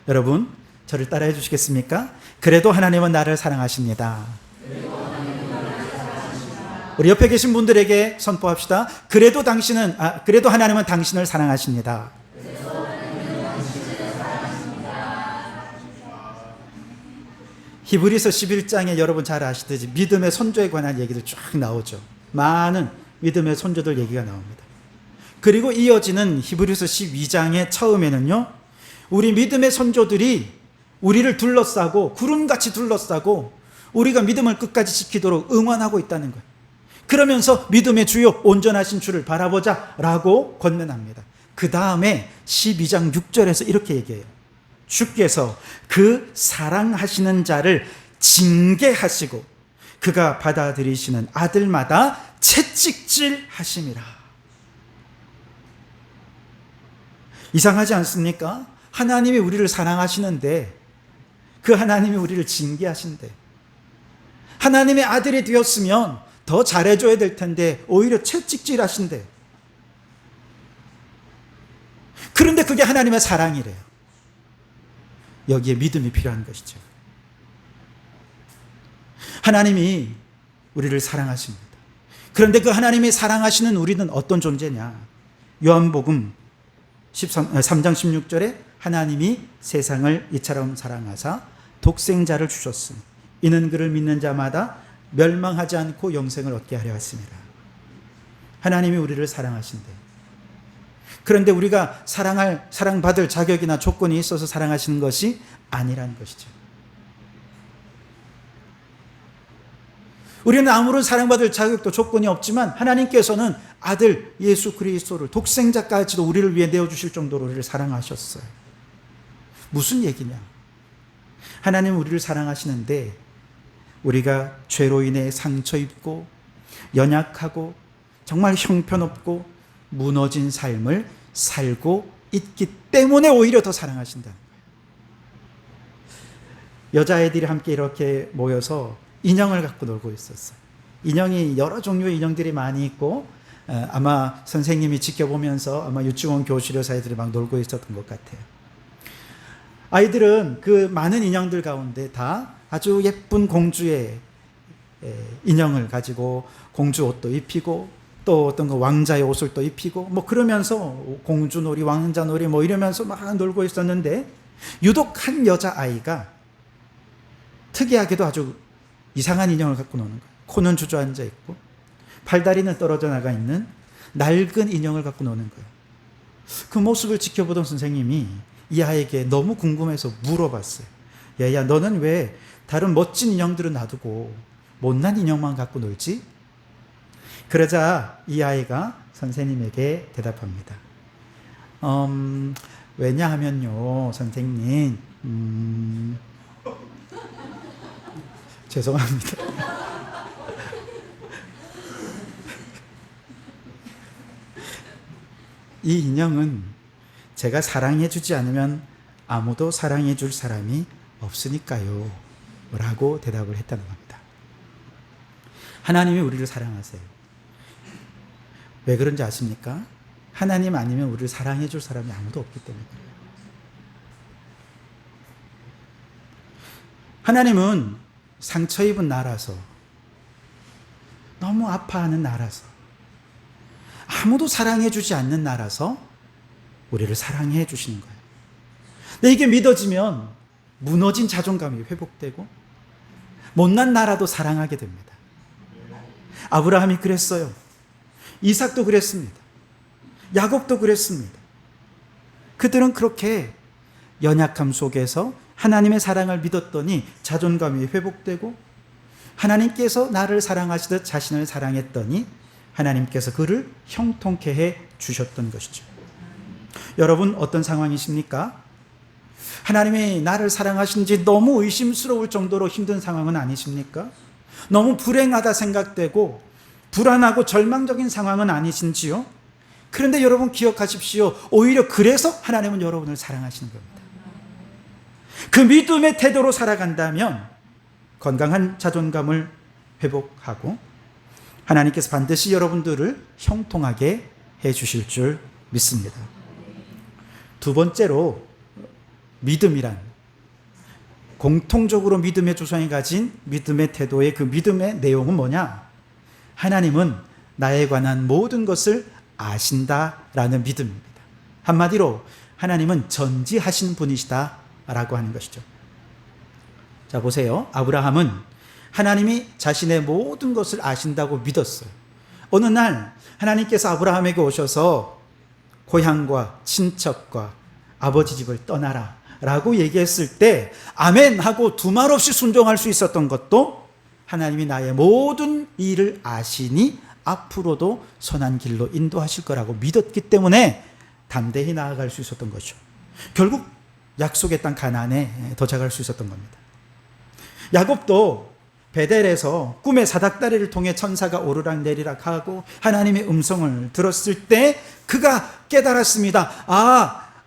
여러분, 저를 따라해 주시겠습니까? 그래도 하나님은 나를 사랑하십니다. 우리 옆에 계신 분들에게 선포합시다. 그래도 하나님은 당신을 사랑하십니다. 히브리서 11장에 여러분 잘 아시듯이 믿음의 선조에 관한 얘기들 쫙 나오죠. 많은 믿음의 선조들 얘기가 나옵니다. 그리고 이어지는 히브리서 12장의 처음에는요, 우리 믿음의 선조들이 우리를 둘러싸고 구름같이 둘러싸고 우리가 믿음을 끝까지 지키도록 응원하고 있다는 거예요. 그러면서 믿음의 주요 온전하신 주를 바라보자 라고 권면합니다. 그 다음에 12장 6절에서 이렇게 얘기해요. 주께서 그 사랑하시는 자를 징계하시고 그가 받아들이시는 아들마다 채찍질 하심이라. 이상하지 않습니까? 하나님이 우리를 사랑하시는데 그 하나님이 우리를 징계하신대. 하나님의 아들이 되었으면 더 잘해줘야 될 텐데 오히려 채찍질 하신대. 그런데 그게 하나님의 사랑이래요. 여기에 믿음이 필요한 것이죠. 하나님이 우리를 사랑하십니다. 그런데 그 하나님이 사랑하시는 우리는 어떤 존재냐? 요한복음 3장 16절에 하나님이 세상을 이처럼 사랑하사 독생자를 주셨으니 이는 그를 믿는 자마다 멸망하지 않고 영생을 얻게 하려 하심이라. 하나님이 우리를 사랑하신대. 그런데 우리가 사랑받을 자격이나 조건이 있어서 사랑하시는 것이 아니라는 것이죠. 우리는 아무런 사랑받을 자격도 조건이 없지만 하나님께서는 아들 예수 그리스도를 독생자까지도 우리를 위해 내어주실 정도로 우리를 사랑하셨어요. 무슨 얘기냐? 하나님은 우리를 사랑하시는데 우리가 죄로 인해 상처 입고 연약하고 정말 형편없고 무너진 삶을 살고 있기 때문에 오히려 더 사랑하신다는 거예요. 여자아이들이 함께 이렇게 모여서 인형을 갖고 놀고 있었어요. 인형이 여러 종류의 인형들이 많이 있고 아마 선생님이 지켜보면서 아마 유치원 교실에서 아이들이 막 놀고 있었던 것 같아요. 아이들은 그 많은 인형들 가운데 다 아주 예쁜 공주의 인형을 가지고 공주 옷도 입히고 또 어떤 거 왕자의 옷을 또 입히고 뭐 그러면서 공주놀이 왕자놀이 뭐 이러면서 막 놀고 있었는데 유독 한 여자아이가 특이하게도 아주 이상한 인형을 갖고 노는 거예요. 코는 주저앉아 있고 팔다리는 떨어져 나가 있는 낡은 인형을 갖고 노는 거예요. 그 모습을 지켜보던 선생님이 이 아이에게 너무 궁금해서 물어봤어요. 야, 너는 왜 다른 멋진 인형들은 놔두고 못난 인형만 갖고 놀지? 그러자 이 아이가 선생님에게 대답합니다. 왜냐하면요, 선생님, 죄송합니다. 이 인형은 제가 사랑해주지 않으면 아무도 사랑해줄 사람이 없으니까요 라고 대답을 했다는 겁니다. 하나님이 우리를 사랑하세요. 왜 그런지 아십니까? 하나님 아니면 우리를 사랑해줄 사람이 아무도 없기 때문에 그래요. 하나님은 상처 입은 나라서 너무 아파하는 나라서 아무도 사랑해주지 않는 나라서 우리를 사랑해 주시는 거예요. 근데 이게 믿어지면 무너진 자존감이 회복되고 못난 나라도 사랑하게 됩니다. 아브라함이 그랬어요. 이삭도 그랬습니다. 야곱도 그랬습니다. 그들은 그렇게 연약함 속에서 하나님의 사랑을 믿었더니 자존감이 회복되고 하나님께서 나를 사랑하시듯 자신을 사랑했더니 하나님께서 그를 형통케 해 주셨던 것이죠. 여러분 어떤 상황이십니까? 하나님이 나를 사랑하신지 너무 의심스러울 정도로 힘든 상황은 아니십니까? 너무 불행하다 생각되고 불안하고 절망적인 상황은 아니신지요? 그런데 여러분 기억하십시오. 오히려 그래서 하나님은 여러분을 사랑하시는 겁니다. 그 믿음의 태도로 살아간다면 건강한 자존감을 회복하고 하나님께서 반드시 여러분들을 형통하게 해 주실 줄 믿습니다. 두 번째로 믿음이란 공통적으로 믿음의 조상이 가진 믿음의 태도의 그 믿음의 내용은 뭐냐? 하나님은 나에 관한 모든 것을 아신다라는 믿음입니다. 한마디로 하나님은 전지하신 분이시다라고 하는 것이죠. 자, 보세요. 아브라함은 하나님이 자신의 모든 것을 아신다고 믿었어요. 어느 날 하나님께서 아브라함에게 오셔서 고향과 친척과 아버지 집을 떠나라 라고 얘기했을 때 아멘 하고 두말 없이 순종할 수 있었던 것도 하나님이 나의 모든 일을 아시니 앞으로도 선한 길로 인도하실 거라고 믿었기 때문에 담대히 나아갈 수 있었던 거죠. 결국 약속의 땅 가나안에 도착할 수 있었던 겁니다. 야곱도 베델에서 꿈의 사닥다리를 통해 천사가 오르락내리락 하고 하나님의 음성을 들었을 때 그가 깨달았습니다.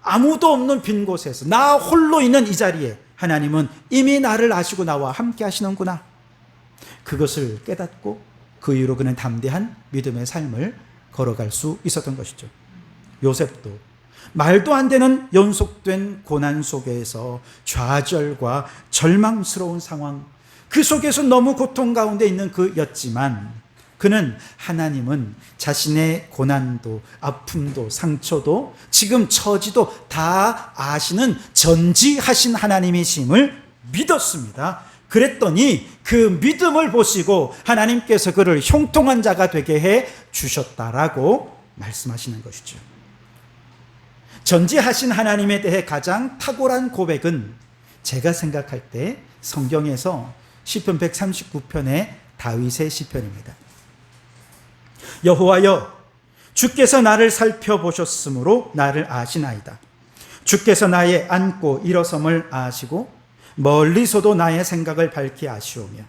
아무도 없는 빈 곳에서 나 홀로 있는 이 자리에 하나님은 이미 나를 아시고 나와 함께 하시는구나. 그것을 깨닫고 그 이후로 그는 담대한 믿음의 삶을 걸어갈 수 있었던 것이죠. 요셉도 말도 안 되는 연속된 고난 속에서 좌절과 절망스러운 상황, 그 속에서 너무 고통 가운데 있는 그였지만 그는 하나님은 자신의 고난도 아픔도 상처도 지금 처지도 다 아시는 전지하신 하나님이심을 믿었습니다. 그랬더니 그 믿음을 보시고 하나님께서 그를 형통한 자가 되게 해 주셨다라고 말씀하시는 것이죠. 전지하신 하나님에 대해 가장 탁월한 고백은 제가 생각할 때 성경에서 시편 139편의 다윗의 시편입니다. 여호와여, 주께서 나를 살펴보셨으므로 나를 아시나이다. 주께서 나의 앉고 일어섬을 아시고 멀리서도 나의 생각을 밝히 아시오며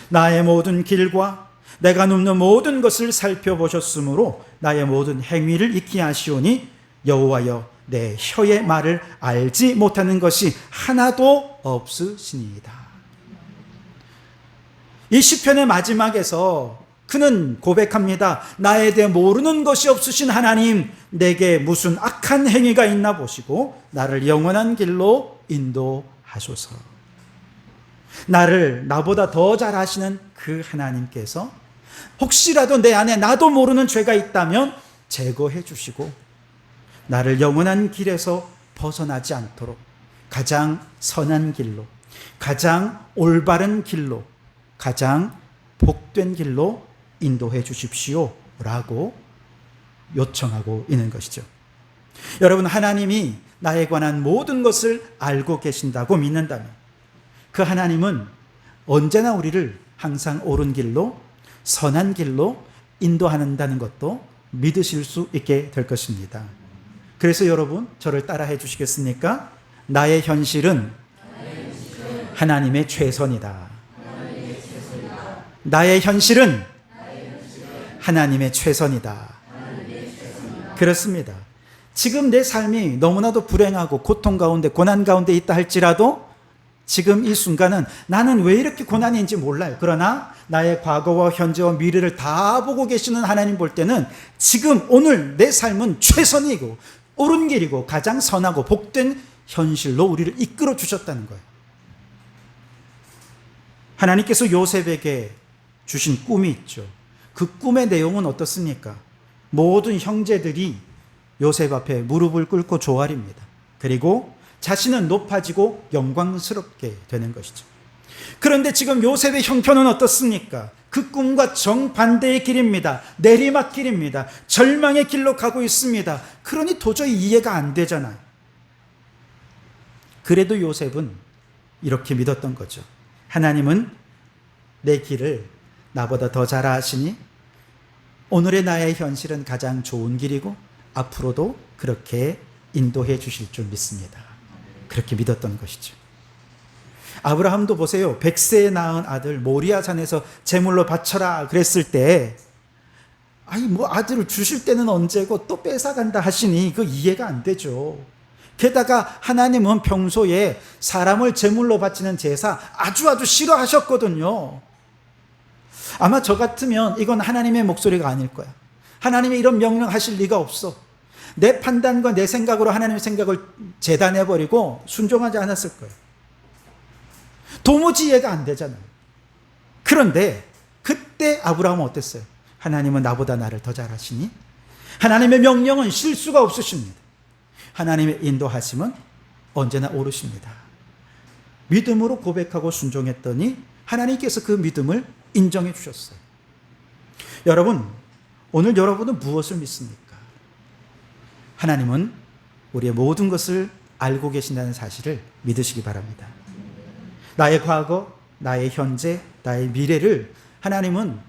나의 모든 길과 내가 눕는 모든 것을 살펴보셨으므로 나의 모든 행위를 익히 아시오니 여호와여, 내 혀의 말을 알지 못하는 것이 하나도 없으시니이다. 이 시편의 마지막에서 그는 고백합니다. 나에 대해 모르는 것이 없으신 하나님, 내게 무슨 악한 행위가 있나 보시고 나를 영원한 길로 인도하소서. 나보다 더 잘 아시는 그 하나님께서 혹시라도 내 안에 나도 모르는 죄가 있다면 제거해 주시고 나를 영원한 길에서 벗어나지 않도록 가장 선한 길로, 가장 올바른 길로, 가장 복된 길로 인도해 주십시오 라고 요청하고 있는 것이죠. 여러분, 하나님이 나에 관한 모든 것을 알고 계신다고 믿는다면 그 하나님은 언제나 우리를 항상 옳은 길로, 선한 길로 인도한다는 것도 믿으실 수 있게 될 것입니다. 그래서 여러분, 저를 따라해 주시겠습니까? 나의 현실은 하나님의 최선이다. 나의 현실은 하나님의 최선이다. 그렇습니다. 지금 내 삶이 너무나도 불행하고 고통 가운데, 고난 가운데 있다 할지라도 지금 이 순간은 나는 왜 이렇게 고난인지 몰라요. 그러나 나의 과거와 현재와 미래를 다 보고 계시는 하나님 볼 때는 지금 오늘 내 삶은 최선이고 옳은 길이고 가장 선하고 복된 현실로 우리를 이끌어 주셨다는 거예요. 하나님께서 요셉에게 주신 꿈이 있죠. 그 꿈의 내용은 어떻습니까? 모든 형제들이 요셉 앞에 무릎을 꿇고 조아립니다. 그리고 자신은 높아지고 영광스럽게 되는 것이죠. 그런데 지금 요셉의 형편은 어떻습니까? 그 꿈과 정반대의 길입니다. 내리막길입니다. 절망의 길로 가고 있습니다. 그러니 도저히 이해가 안 되잖아요. 그래도 요셉은 이렇게 믿었던 거죠. 하나님은 내 길을 나보다 더 잘 아시니 오늘의 나의 현실은 가장 좋은 길이고 앞으로도 그렇게 인도해 주실 줄 믿습니다. 그렇게 믿었던 것이죠. 아브라함도 보세요. 100세에 낳은 아들 모리아 산에서 제물로 바쳐라 그랬을 때 아들을 주실 때는 언제고 또 뺏어간다 하시니 그 이해가 안 되죠. 게다가 하나님은 평소에 사람을 제물로 바치는 제사 아주 싫어하셨거든요. 아마 저 같으면 이건 하나님의 목소리가 아닐 거야. 하나님이 이런 명령하실 리가 없어. 내 판단과 내 생각으로 하나님의 생각을 재단해버리고 순종하지 않았을 거예요. 도무지 이해가 안 되잖아요. 그런데 그때 아브라함은 어땠어요? 하나님은 나보다 나를 더 잘하시니 하나님의 명령은 실수가 없으십니다. 하나님의 인도하심은 언제나 옳으십니다. 믿음으로 고백하고 순종했더니 하나님께서 그 믿음을 인정해 주셨어요. 여러분, 오늘 여러분은 무엇을 믿습니까? 하나님은 우리의 모든 것을 알고 계신다는 사실을 믿으시기 바랍니다. 나의 과거, 나의 현재, 나의 미래를 하나님은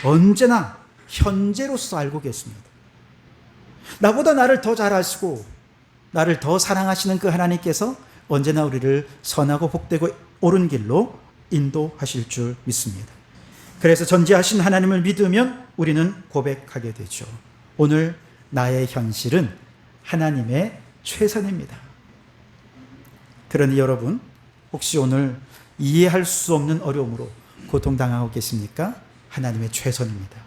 언제나 현재로서 알고 계십니다. 나보다 나를 더 잘 아시고 나를 더 사랑하시는 그 하나님께서 언제나 우리를 선하고 복되고 옳은 길로 인도하실 줄 믿습니다. 그래서 전지하신 하나님을 믿으면 우리는 고백하게 되죠. 오늘 나의 현실은 하나님의 최선입니다. 그러니 여러분, 혹시 오늘 이해할 수 없는 어려움으로 고통당하고 계십니까? 하나님의 최선입니다.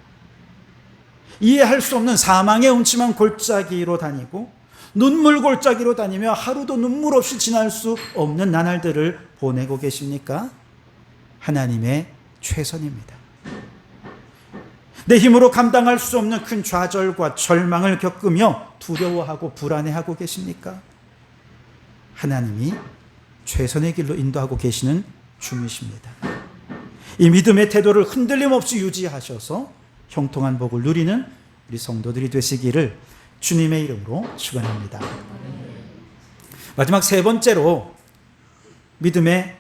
이해할 수 없는 사망의 음침한 골짜기로 다니고 눈물 골짜기로 다니며 하루도 눈물 없이 지날 수 없는 나날들을 보내고 계십니까? 하나님의 최선입니다. 내 힘으로 감당할 수 없는 큰 좌절과 절망을 겪으며 두려워하고 불안해하고 계십니까? 하나님이 최선의 길로 인도하고 계시는 중이십니다. 이 믿음의 태도를 흔들림 없이 유지하셔서 형통한 복을 누리는 우리 성도들이 되시기를 주님의 이름으로 축원합니다. 마지막 세 번째로 믿음의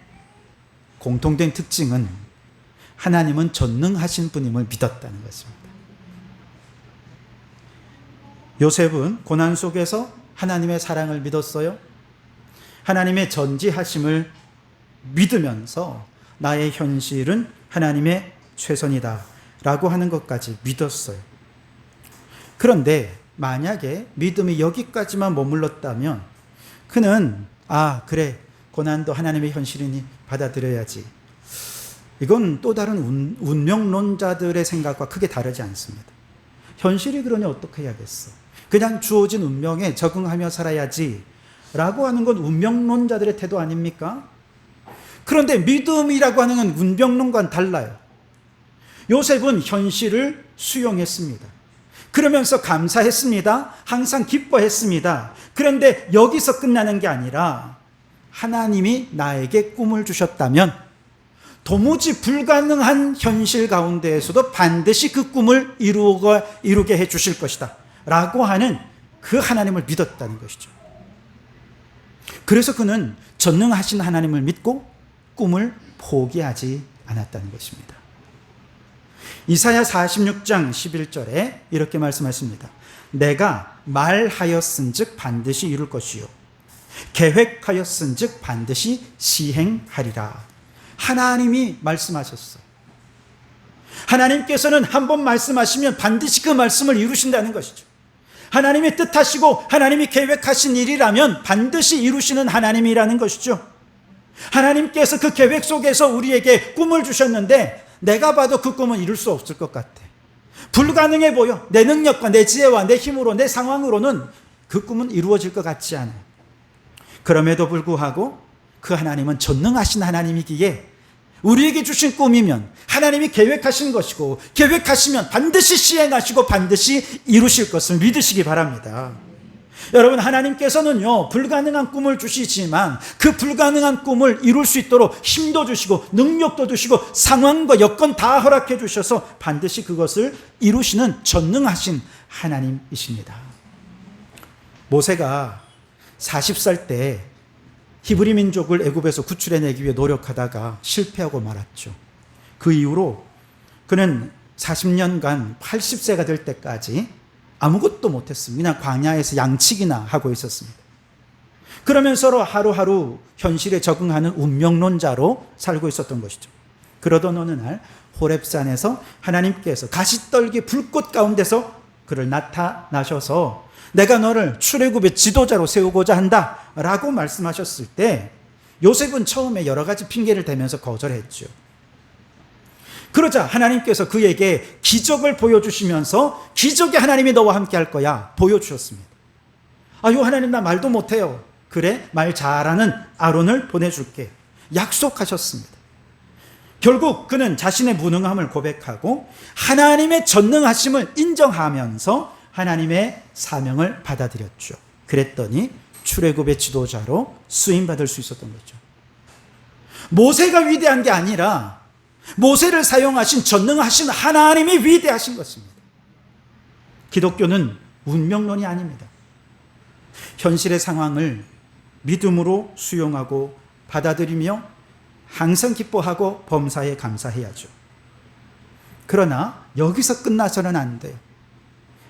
공통된 특징은 하나님은 전능하신 분임을 믿었다는 것입니다. 요셉은 고난 속에서 하나님의 사랑을 믿었어요. 하나님의 전지하심을 믿으면서 나의 현실은 하나님의 최선이다 라고 하는 것까지 믿었어요. 그런데 만약에 믿음이 여기까지만 머물렀다면 그는 그래, 고난도 하나님의 현실이니 받아들여야지. 이건 또 다른 운명론자들의 생각과 크게 다르지 않습니다. 현실이 그러니 어떻게 해야겠어? 그냥 주어진 운명에 적응하며 살아야지 라고 하는 건 운명론자들의 태도 아닙니까? 그런데 믿음이라고 하는 건 운명론과는 달라요. 요셉은 현실을 수용했습니다. 그러면서 감사했습니다. 항상 기뻐했습니다. 그런데 여기서 끝나는 게 아니라 하나님이 나에게 꿈을 주셨다면 도무지 불가능한 현실 가운데에서도 반드시 그 꿈을 이루게 해 주실 것이다 라고 하는 그 하나님을 믿었다는 것이죠. 그래서 그는 전능하신 하나님을 믿고 꿈을 포기하지 않았다는 것입니다. 이사야 46장 11절에 이렇게 말씀하십니다. 내가 말하였은즉 반드시 이룰 것이요 계획하였은즉 반드시 시행하리라. 하나님이 말씀하셨어요. 하나님께서는 한번 말씀하시면 반드시 그 말씀을 이루신다는 것이죠. 하나님이 뜻하시고 하나님이 계획하신 일이라면 반드시 이루시는 하나님이라는 것이죠. 하나님께서 그 계획 속에서 우리에게 꿈을 주셨는데 내가 봐도 그 꿈은 이룰 수 없을 것 같아. 불가능해 보여. 내 능력과 내 지혜와 내 힘으로 내 상황으로는 그 꿈은 이루어질 것 같지 않아요. 그럼에도 불구하고 그 하나님은 전능하신 하나님이기에 우리에게 주신 꿈이면 하나님이 계획하신 것이고 계획하시면 반드시 시행하시고 반드시 이루실 것을 믿으시기 바랍니다. 여러분, 하나님께서는요 불가능한 꿈을 주시지만 그 불가능한 꿈을 이룰 수 있도록 힘도 주시고 능력도 주시고 상황과 여건 다 허락해 주셔서 반드시 그것을 이루시는 전능하신 하나님이십니다. 모세가 40살 때 히브리 민족을 애굽에서 구출해내기 위해 노력하다가 실패하고 말았죠. 그 이후로 그는 40년간 80세가 될 때까지 아무것도 못했습니다. 그냥 광야에서 양치기나 하고 있었습니다. 그러면서 하루하루 현실에 적응하는 운명론자로 살고 있었던 것이죠. 그러던 어느 날 호렙산에서 하나님께서 가시떨기 불꽃 가운데서 그를 나타나셔서 내가 너를 출애굽의 지도자로 세우고자 한다 라고 말씀하셨을 때 요셉은 처음에 여러 가지 핑계를 대면서 거절했죠. 그러자 하나님께서 그에게 기적을 보여주시면서 기적의 하나님이 너와 함께 할 거야 보여주셨습니다. 요 하나님 나 말도 못해요. 그래, 말 잘하는 아론을 보내줄게 약속하셨습니다. 결국 그는 자신의 무능함을 고백하고 하나님의 전능하심을 인정하면서 하나님의 사명을 받아들였죠. 그랬더니 출애굽의 지도자로 수임받을 수 있었던 거죠. 모세가 위대한 게 아니라 모세를 사용하신 전능하신 하나님이 위대하신 것입니다. 기독교는 운명론이 아닙니다. 현실의 상황을 믿음으로 수용하고 받아들이며 항상 기뻐하고 범사에 감사해야죠. 그러나 여기서 끝나서는 안 돼요.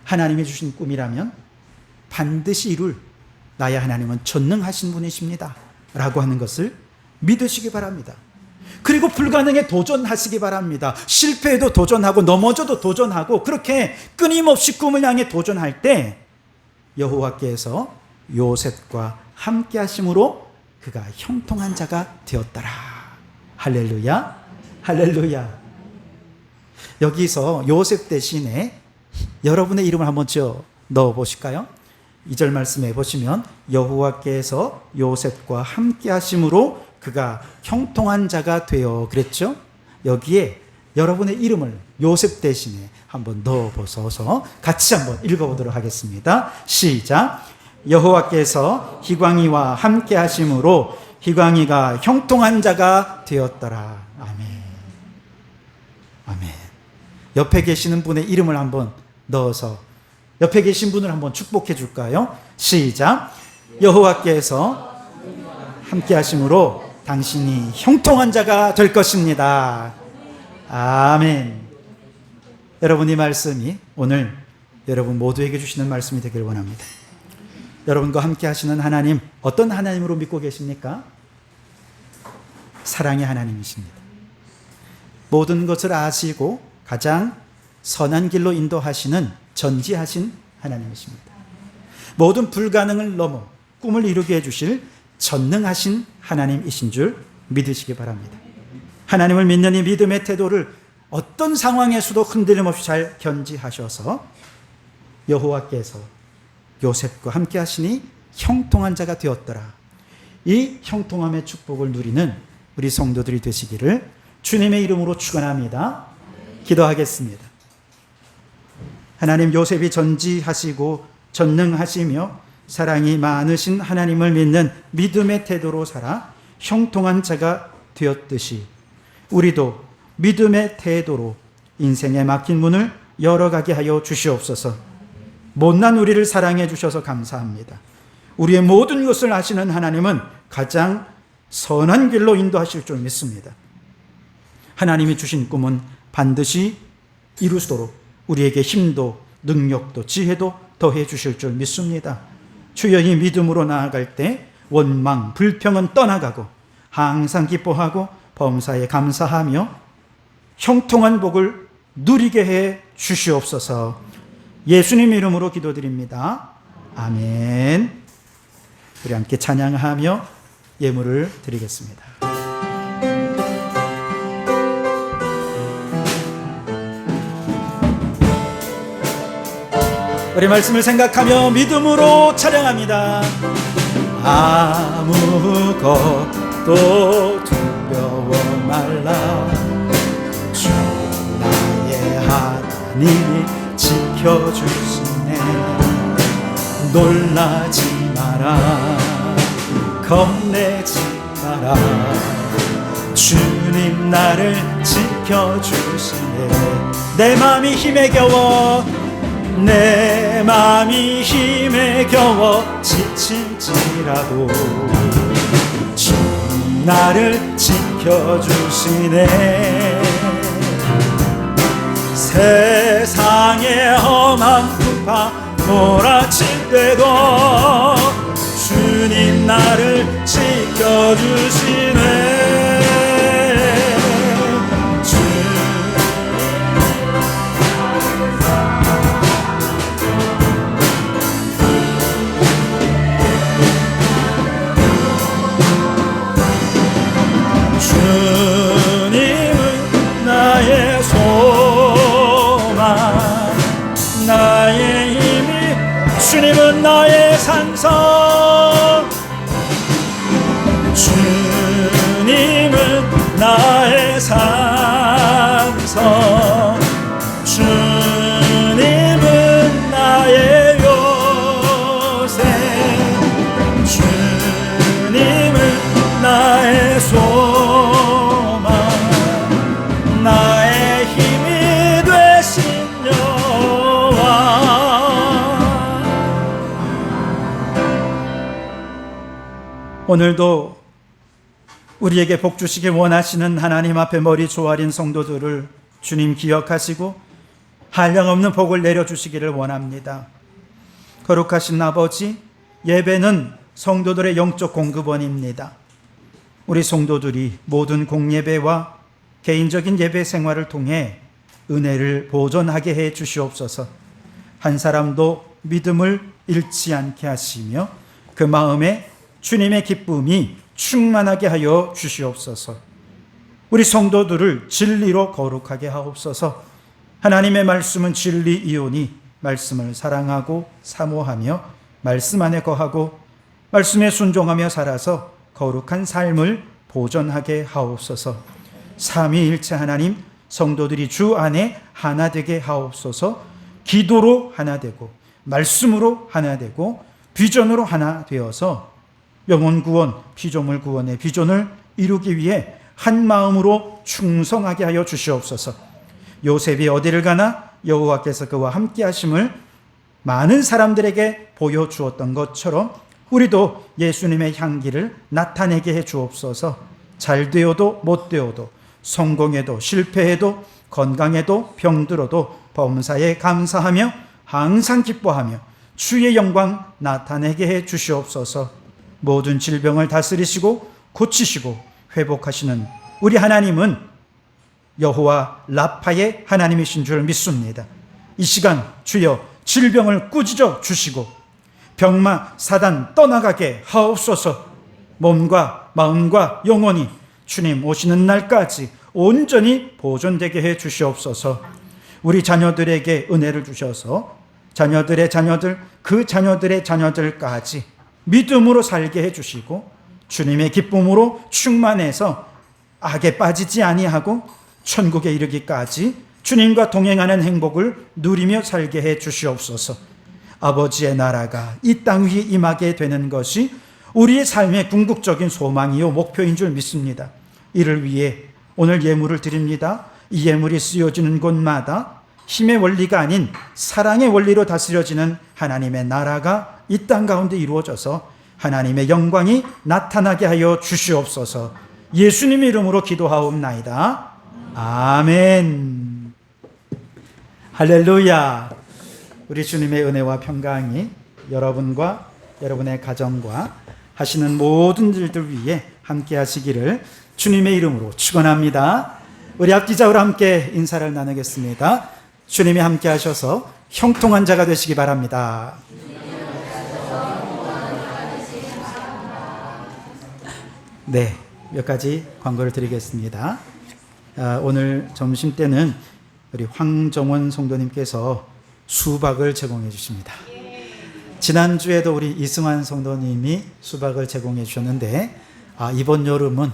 하나님이 주신 꿈이라면 반드시 이룰 나의 하나님은 전능하신 분이십니다 라고 하는 것을 믿으시기 바랍니다. 그리고 불가능에 도전하시기 바랍니다. 실패해도 도전하고 넘어져도 도전하고 그렇게 끊임없이 꿈을 향해 도전할 때 여호와께서 요셉과 함께 하심으로 그가 형통한 자가 되었더라. 할렐루야, 할렐루야. 여기서 요셉 대신에 여러분의 이름을 한번 넣어 보실까요? 2절 말씀해 보시면 여호와께서 요셉과 함께 하심으로 그가 형통한 자가 되어 그랬죠? 여기에 여러분의 이름을 요셉 대신에 한번 넣어 보셔서 같이 한번 읽어보도록 하겠습니다. 시작. 여호와께서 희광이와 함께 하심으로 희광이가 형통한 자가 되었더라. 아멘. 아멘. 옆에 계시는 분의 이름을 한번 넣어서 옆에 계신 분을 한번 축복해 줄까요? 시작. 여호와께서 함께 하심으로 당신이 형통한 자가 될 것입니다. 아멘. 여러분, 이 말씀이 오늘 여러분 모두에게 주시는 말씀이 되길 원합니다. 여러분과 함께 하시는 하나님, 어떤 하나님으로 믿고 계십니까? 사랑의 하나님이십니다. 모든 것을 아시고 가장 선한 길로 인도하시는 전지하신 하나님이십니다. 모든 불가능을 넘어 꿈을 이루게 해주실 전능하신 하나님이신 줄 믿으시기 바랍니다. 하나님을 믿는 이 믿음의 태도를 어떤 상황에서도 흔들림 없이 잘 견지하셔서 여호와께서 요셉과 함께 하시니 형통한 자가 되었더라. 이 형통함의 축복을 누리는 우리 성도들이 되시기를 주님의 이름으로 축원합니다. 기도하겠습니다. 하나님, 요셉이 전지하시고 전능하시며 사랑이 많으신 하나님을 믿는 믿음의 태도로 살아 형통한 자가 되었듯이 우리도 믿음의 태도로 인생에 막힌 문을 열어가게 하여 주시옵소서. 못난 우리를 사랑해 주셔서 감사합니다. 우리의 모든 것을 아시는 하나님은 가장 선한 길로 인도하실 줄 믿습니다. 하나님이 주신 꿈은 반드시 이루도록 우리에게 힘도 능력도 지혜도 더해 주실 줄 믿습니다. 주여, 이 믿음으로 나아갈 때 원망, 불평은 떠나가고 항상 기뻐하고 범사에 감사하며 형통한 복을 누리게 해 주시옵소서. 예수님 이름으로 기도드립니다. 아멘. 우리 함께 찬양하며 예물을 드리겠습니다. 우리 말씀을 생각하며 믿음으로 찬양합니다. 아무것도 두려워 말라. 주 나의 하나님이 지켜주시네. 놀라지 마라, 겁내지 마라. 주님 나를 지켜주시네. 내 맘이 힘에 겨워, 내 맘이 힘에 겨워 지칠지라도 주님 나를 지켜주시네. 세상의 험한 풍파 몰아칠 때도 주님 나를 지켜주시네. 주님은 나의 소망, 나의 힘이, 주님은 나의 산성. 주님은 오늘도 우리에게 복 주시길 원하시는 하나님 앞에 머리 조아린 성도들을 주님 기억하시고 한량없는 복을 내려주시기를 원합니다. 거룩하신 아버지, 예배는 성도들의 영적 공급원입니다. 우리 성도들이 모든 공예배와 개인적인 예배 생활을 통해 은혜를 보존하게 해 주시옵소서. 한 사람도 믿음을 잃지 않게 하시며 그 마음에 주님의 기쁨이 충만하게 하여 주시옵소서. 우리 성도들을 진리로 거룩하게 하옵소서. 하나님의 말씀은 진리이오니 말씀을 사랑하고 사모하며 말씀 안에 거하고 말씀에 순종하며 살아서 거룩한 삶을 보존하게 하옵소서. 삼위일체 하나님, 성도들이 주 안에 하나 되게 하옵소서. 기도로 하나 되고 말씀으로 하나 되고 비전으로 하나 되어서 영혼 구원, 피조물 구원의 비전을 이루기 위해 한 마음으로 충성하게 하여 주시옵소서. 요셉이 어디를 가나 여호와께서 그와 함께 하심을 많은 사람들에게 보여주었던 것처럼 우리도 예수님의 향기를 나타내게 해 주옵소서. 잘 되어도 못 되어도 성공해도 실패해도 건강해도 병들어도 범사에 감사하며 항상 기뻐하며 주의 영광 나타내게 해 주시옵소서. 모든 질병을 다스리시고 고치시고 회복하시는 우리 하나님은 여호와 라파의 하나님이신 줄 믿습니다. 이 시간 주여 질병을 꾸짖어 주시고 병마 사단 떠나가게 하옵소서. 몸과 마음과 영혼이 주님 오시는 날까지 온전히 보존되게 해 주시옵소서. 우리 자녀들에게 은혜를 주셔서 자녀들의 자녀들, 그 자녀들의 자녀들까지 믿음으로 살게 해 주시고 주님의 기쁨으로 충만해서 악에 빠지지 아니하고 천국에 이르기까지 주님과 동행하는 행복을 누리며 살게 해 주시옵소서. 아버지의 나라가 이 땅 위에 임하게 되는 것이 우리의 삶의 궁극적인 소망이요 목표인 줄 믿습니다. 이를 위해 오늘 예물을 드립니다. 이 예물이 쓰여지는 곳마다 힘의 원리가 아닌 사랑의 원리로 다스려지는 하나님의 나라가 이 땅 가운데 이루어져서 하나님의 영광이 나타나게 하여 주시옵소서. 예수님의 이름으로 기도하옵나이다. 아멘. 할렐루야. 우리 주님의 은혜와 평강이 여러분과 여러분의 가정과 하시는 모든 일들 위해 함께 하시기를 주님의 이름으로 축원합니다. 우리 앞뒤좌우로 함께 인사를 나누겠습니다. 주님이 함께 하셔서 형통한 자가 되시기 바랍니다. 네, 몇 가지 광고를 드리겠습니다. 오늘 점심 때는 우리 황정원 성도님께서 수박을 제공해 주십니다. 지난주에도 우리 이승환 성도님이 수박을 제공해 주셨는데 이번 여름은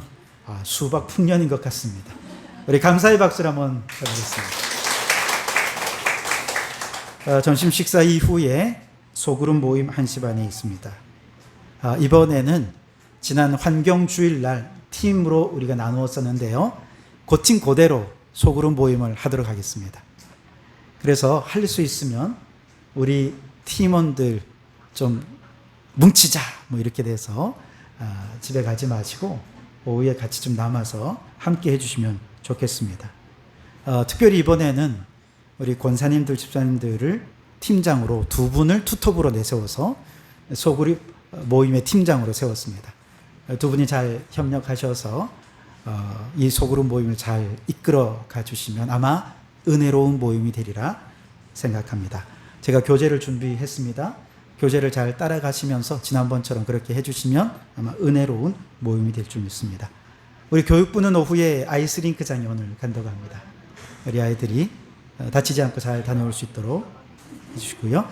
수박 풍년인 것 같습니다. 우리 감사의 박수를 한번 드리겠습니다. 점심 식사 이후에 소그룹 모임 1시 반에 있습니다. 이번에는 지난 환경주일날 팀으로 우리가 나누었었는데요. 고친 그대로 소그룹 모임을 하도록 하겠습니다. 그래서 할 수 있으면 우리 팀원들 좀 뭉치자 뭐 이렇게 돼서 집에 가지 마시고 오후에 같이 좀 남아서 함께 해주시면 좋겠습니다. 특별히 이번에는 우리 권사님들 집사님들을 팀장으로 두 분을 투톱으로 내세워서 소그룹 모임의 팀장으로 세웠습니다. 두 분이 잘 협력하셔서 이 소그룹 모임을 잘 이끌어 가주시면 아마 은혜로운 모임이 되리라 생각합니다. 제가 교재를 준비했습니다. 교재를 잘 따라가시면서 지난번처럼 그렇게 해주시면 아마 은혜로운 모임이 될 줄 믿습니다. 우리 교육부는 오후에 아이스링크장에 오늘 간다고 합니다. 우리 아이들이 다치지 않고 잘 다녀올 수 있도록 해주시고요.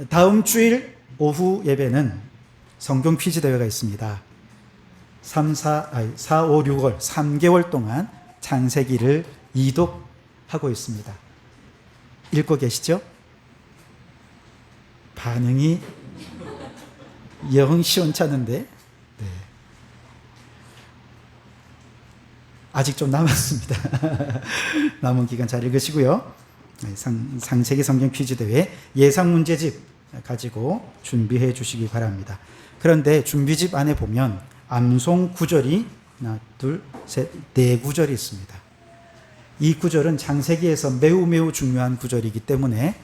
다음 주일 오후 예배는 성경 퀴즈 대회가 있습니다. 4, 5, 6월 3개월 동안 창세기를 2독하고 있습니다. 읽고 계시죠? 반응이 영 시원찮은데 네. 아직 좀 남았습니다. 남은 기간 잘 읽으시고요. 창세기 성경 퀴즈 대회 예상 문제집 가지고 준비해 주시기 바랍니다. 그런데 준비집 안에 보면 암송 구절이 하나, 둘, 셋, 네 구절이 있습니다. 이 구절은 창세기에서 매우 중요한 구절이기 때문에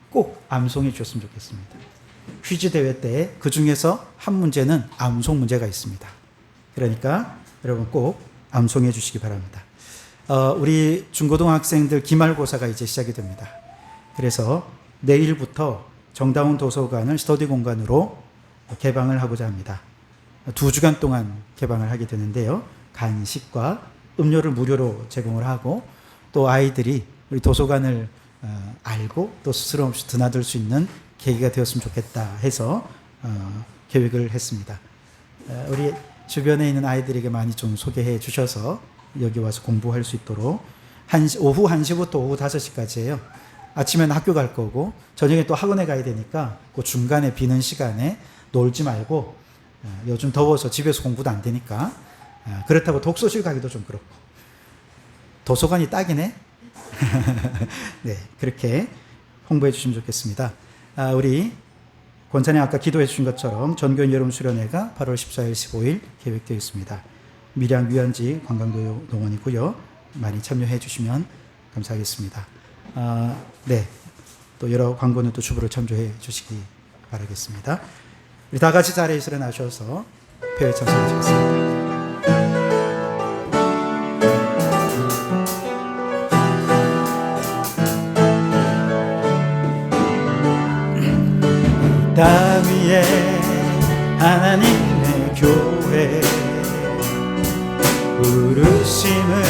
꼭 암송해 주셨으면 좋겠습니다. 퀴즈 대회 때 그 중에서 한 문제는 암송 문제가 있습니다. 그러니까 여러분 꼭 암송해 주시기 바랍니다. 우리 중고등학생들 기말고사가 이제 시작이 됩니다. 그래서 내일부터 정다운 도서관을 스터디 공간으로 개방을 하고자 합니다. 2주간 동안 개방을 하게 되는데요. 간식과 음료를 무료로 제공을 하고 또 아이들이 우리 도서관을 알고 또 스스럼 없이 드나들 수 있는 계기가 되었으면 좋겠다 해서 계획을 했습니다. 우리 주변에 있는 아이들에게 많이 좀 소개해 주셔서 여기 와서 공부할 수 있도록 오후 1시부터 오후 5시까지예요. 아침에는 학교 갈 거고 저녁에 또 학원에 가야 되니까 그 중간에 비는 시간에 놀지 말고 요즘 더워서 집에서 공부도 안 되니까 그렇다고 독서실 가기도 좀 그렇고 도서관이 딱이네. 네, 그렇게 홍보해 주시면 좋겠습니다. 우리 권사님 아까 기도해 주신 것처럼 전교인 여름 수련회가 8월 14일, 15일 계획되어 있습니다. 밀양 유원지 관광도 동원이고요. 많이 참여해 주시면 감사하겠습니다. 네, 또 여러 광고는 또 주부로 참조해 주시기 바라겠습니다. 우리 다 같이 자리에 일어나셔서 표에 참석해 주겠습니다. 땅 위에 하나님의 교회 부르심을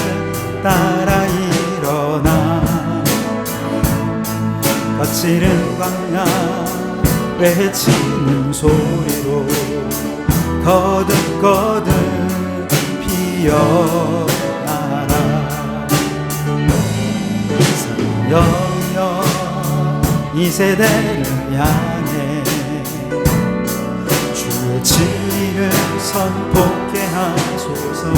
따라 일어나 거칠은 광야 외치는 소리로 거듭거듭 피어나라. 성령여 이 세대를 향해 주의 진리를 선포케 하소서.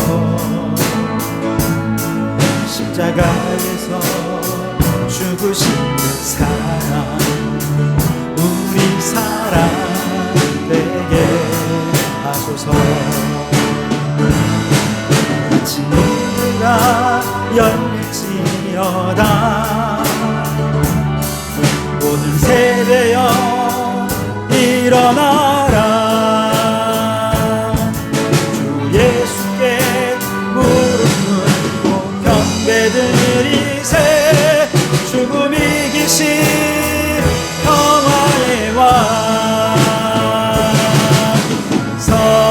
십자가에서 죽으신 그 사랑 우리 사랑 되게 하소서. 진리가 열릴지어다. 모든 세대여 일어나라. 주 예수께 무릎 꿇고 경배드리세. 죽음 이기신 평화의 왕 성령이여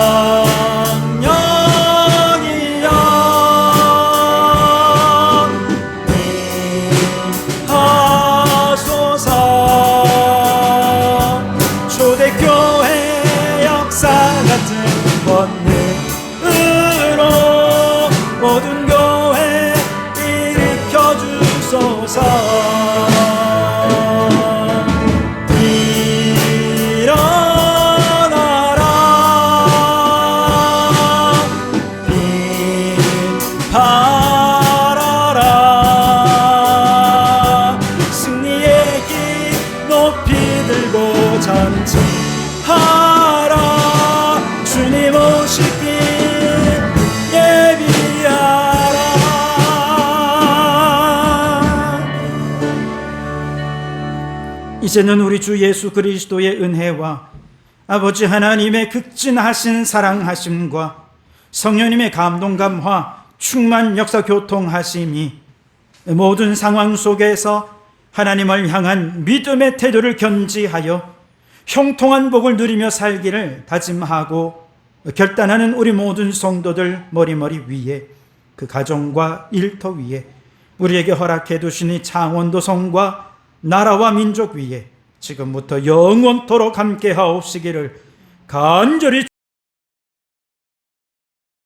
임하소서. 초대교회 역사 같은 권능으로 모든 교회 일으켜 주소서. 전진하라. 주님 오실 길 예비하라. 이제는 우리 주 예수 그리스도의 은혜와 아버지 하나님의 극진하신 사랑하심과 성령님의 감동 감화 충만 역사 교통하심이 모든 상황 속에서 하나님을 향한 믿음의 태도를 견지하여 형통한 복을 누리며 살기를 다짐하고 결단하는 우리 모든 성도들 머리머리 위에 그 가정과 일터 위에 우리에게 허락해 두시니 창원도 성과 나라와 민족 위에 지금부터 영원토록 함께 하옵시기를 간절히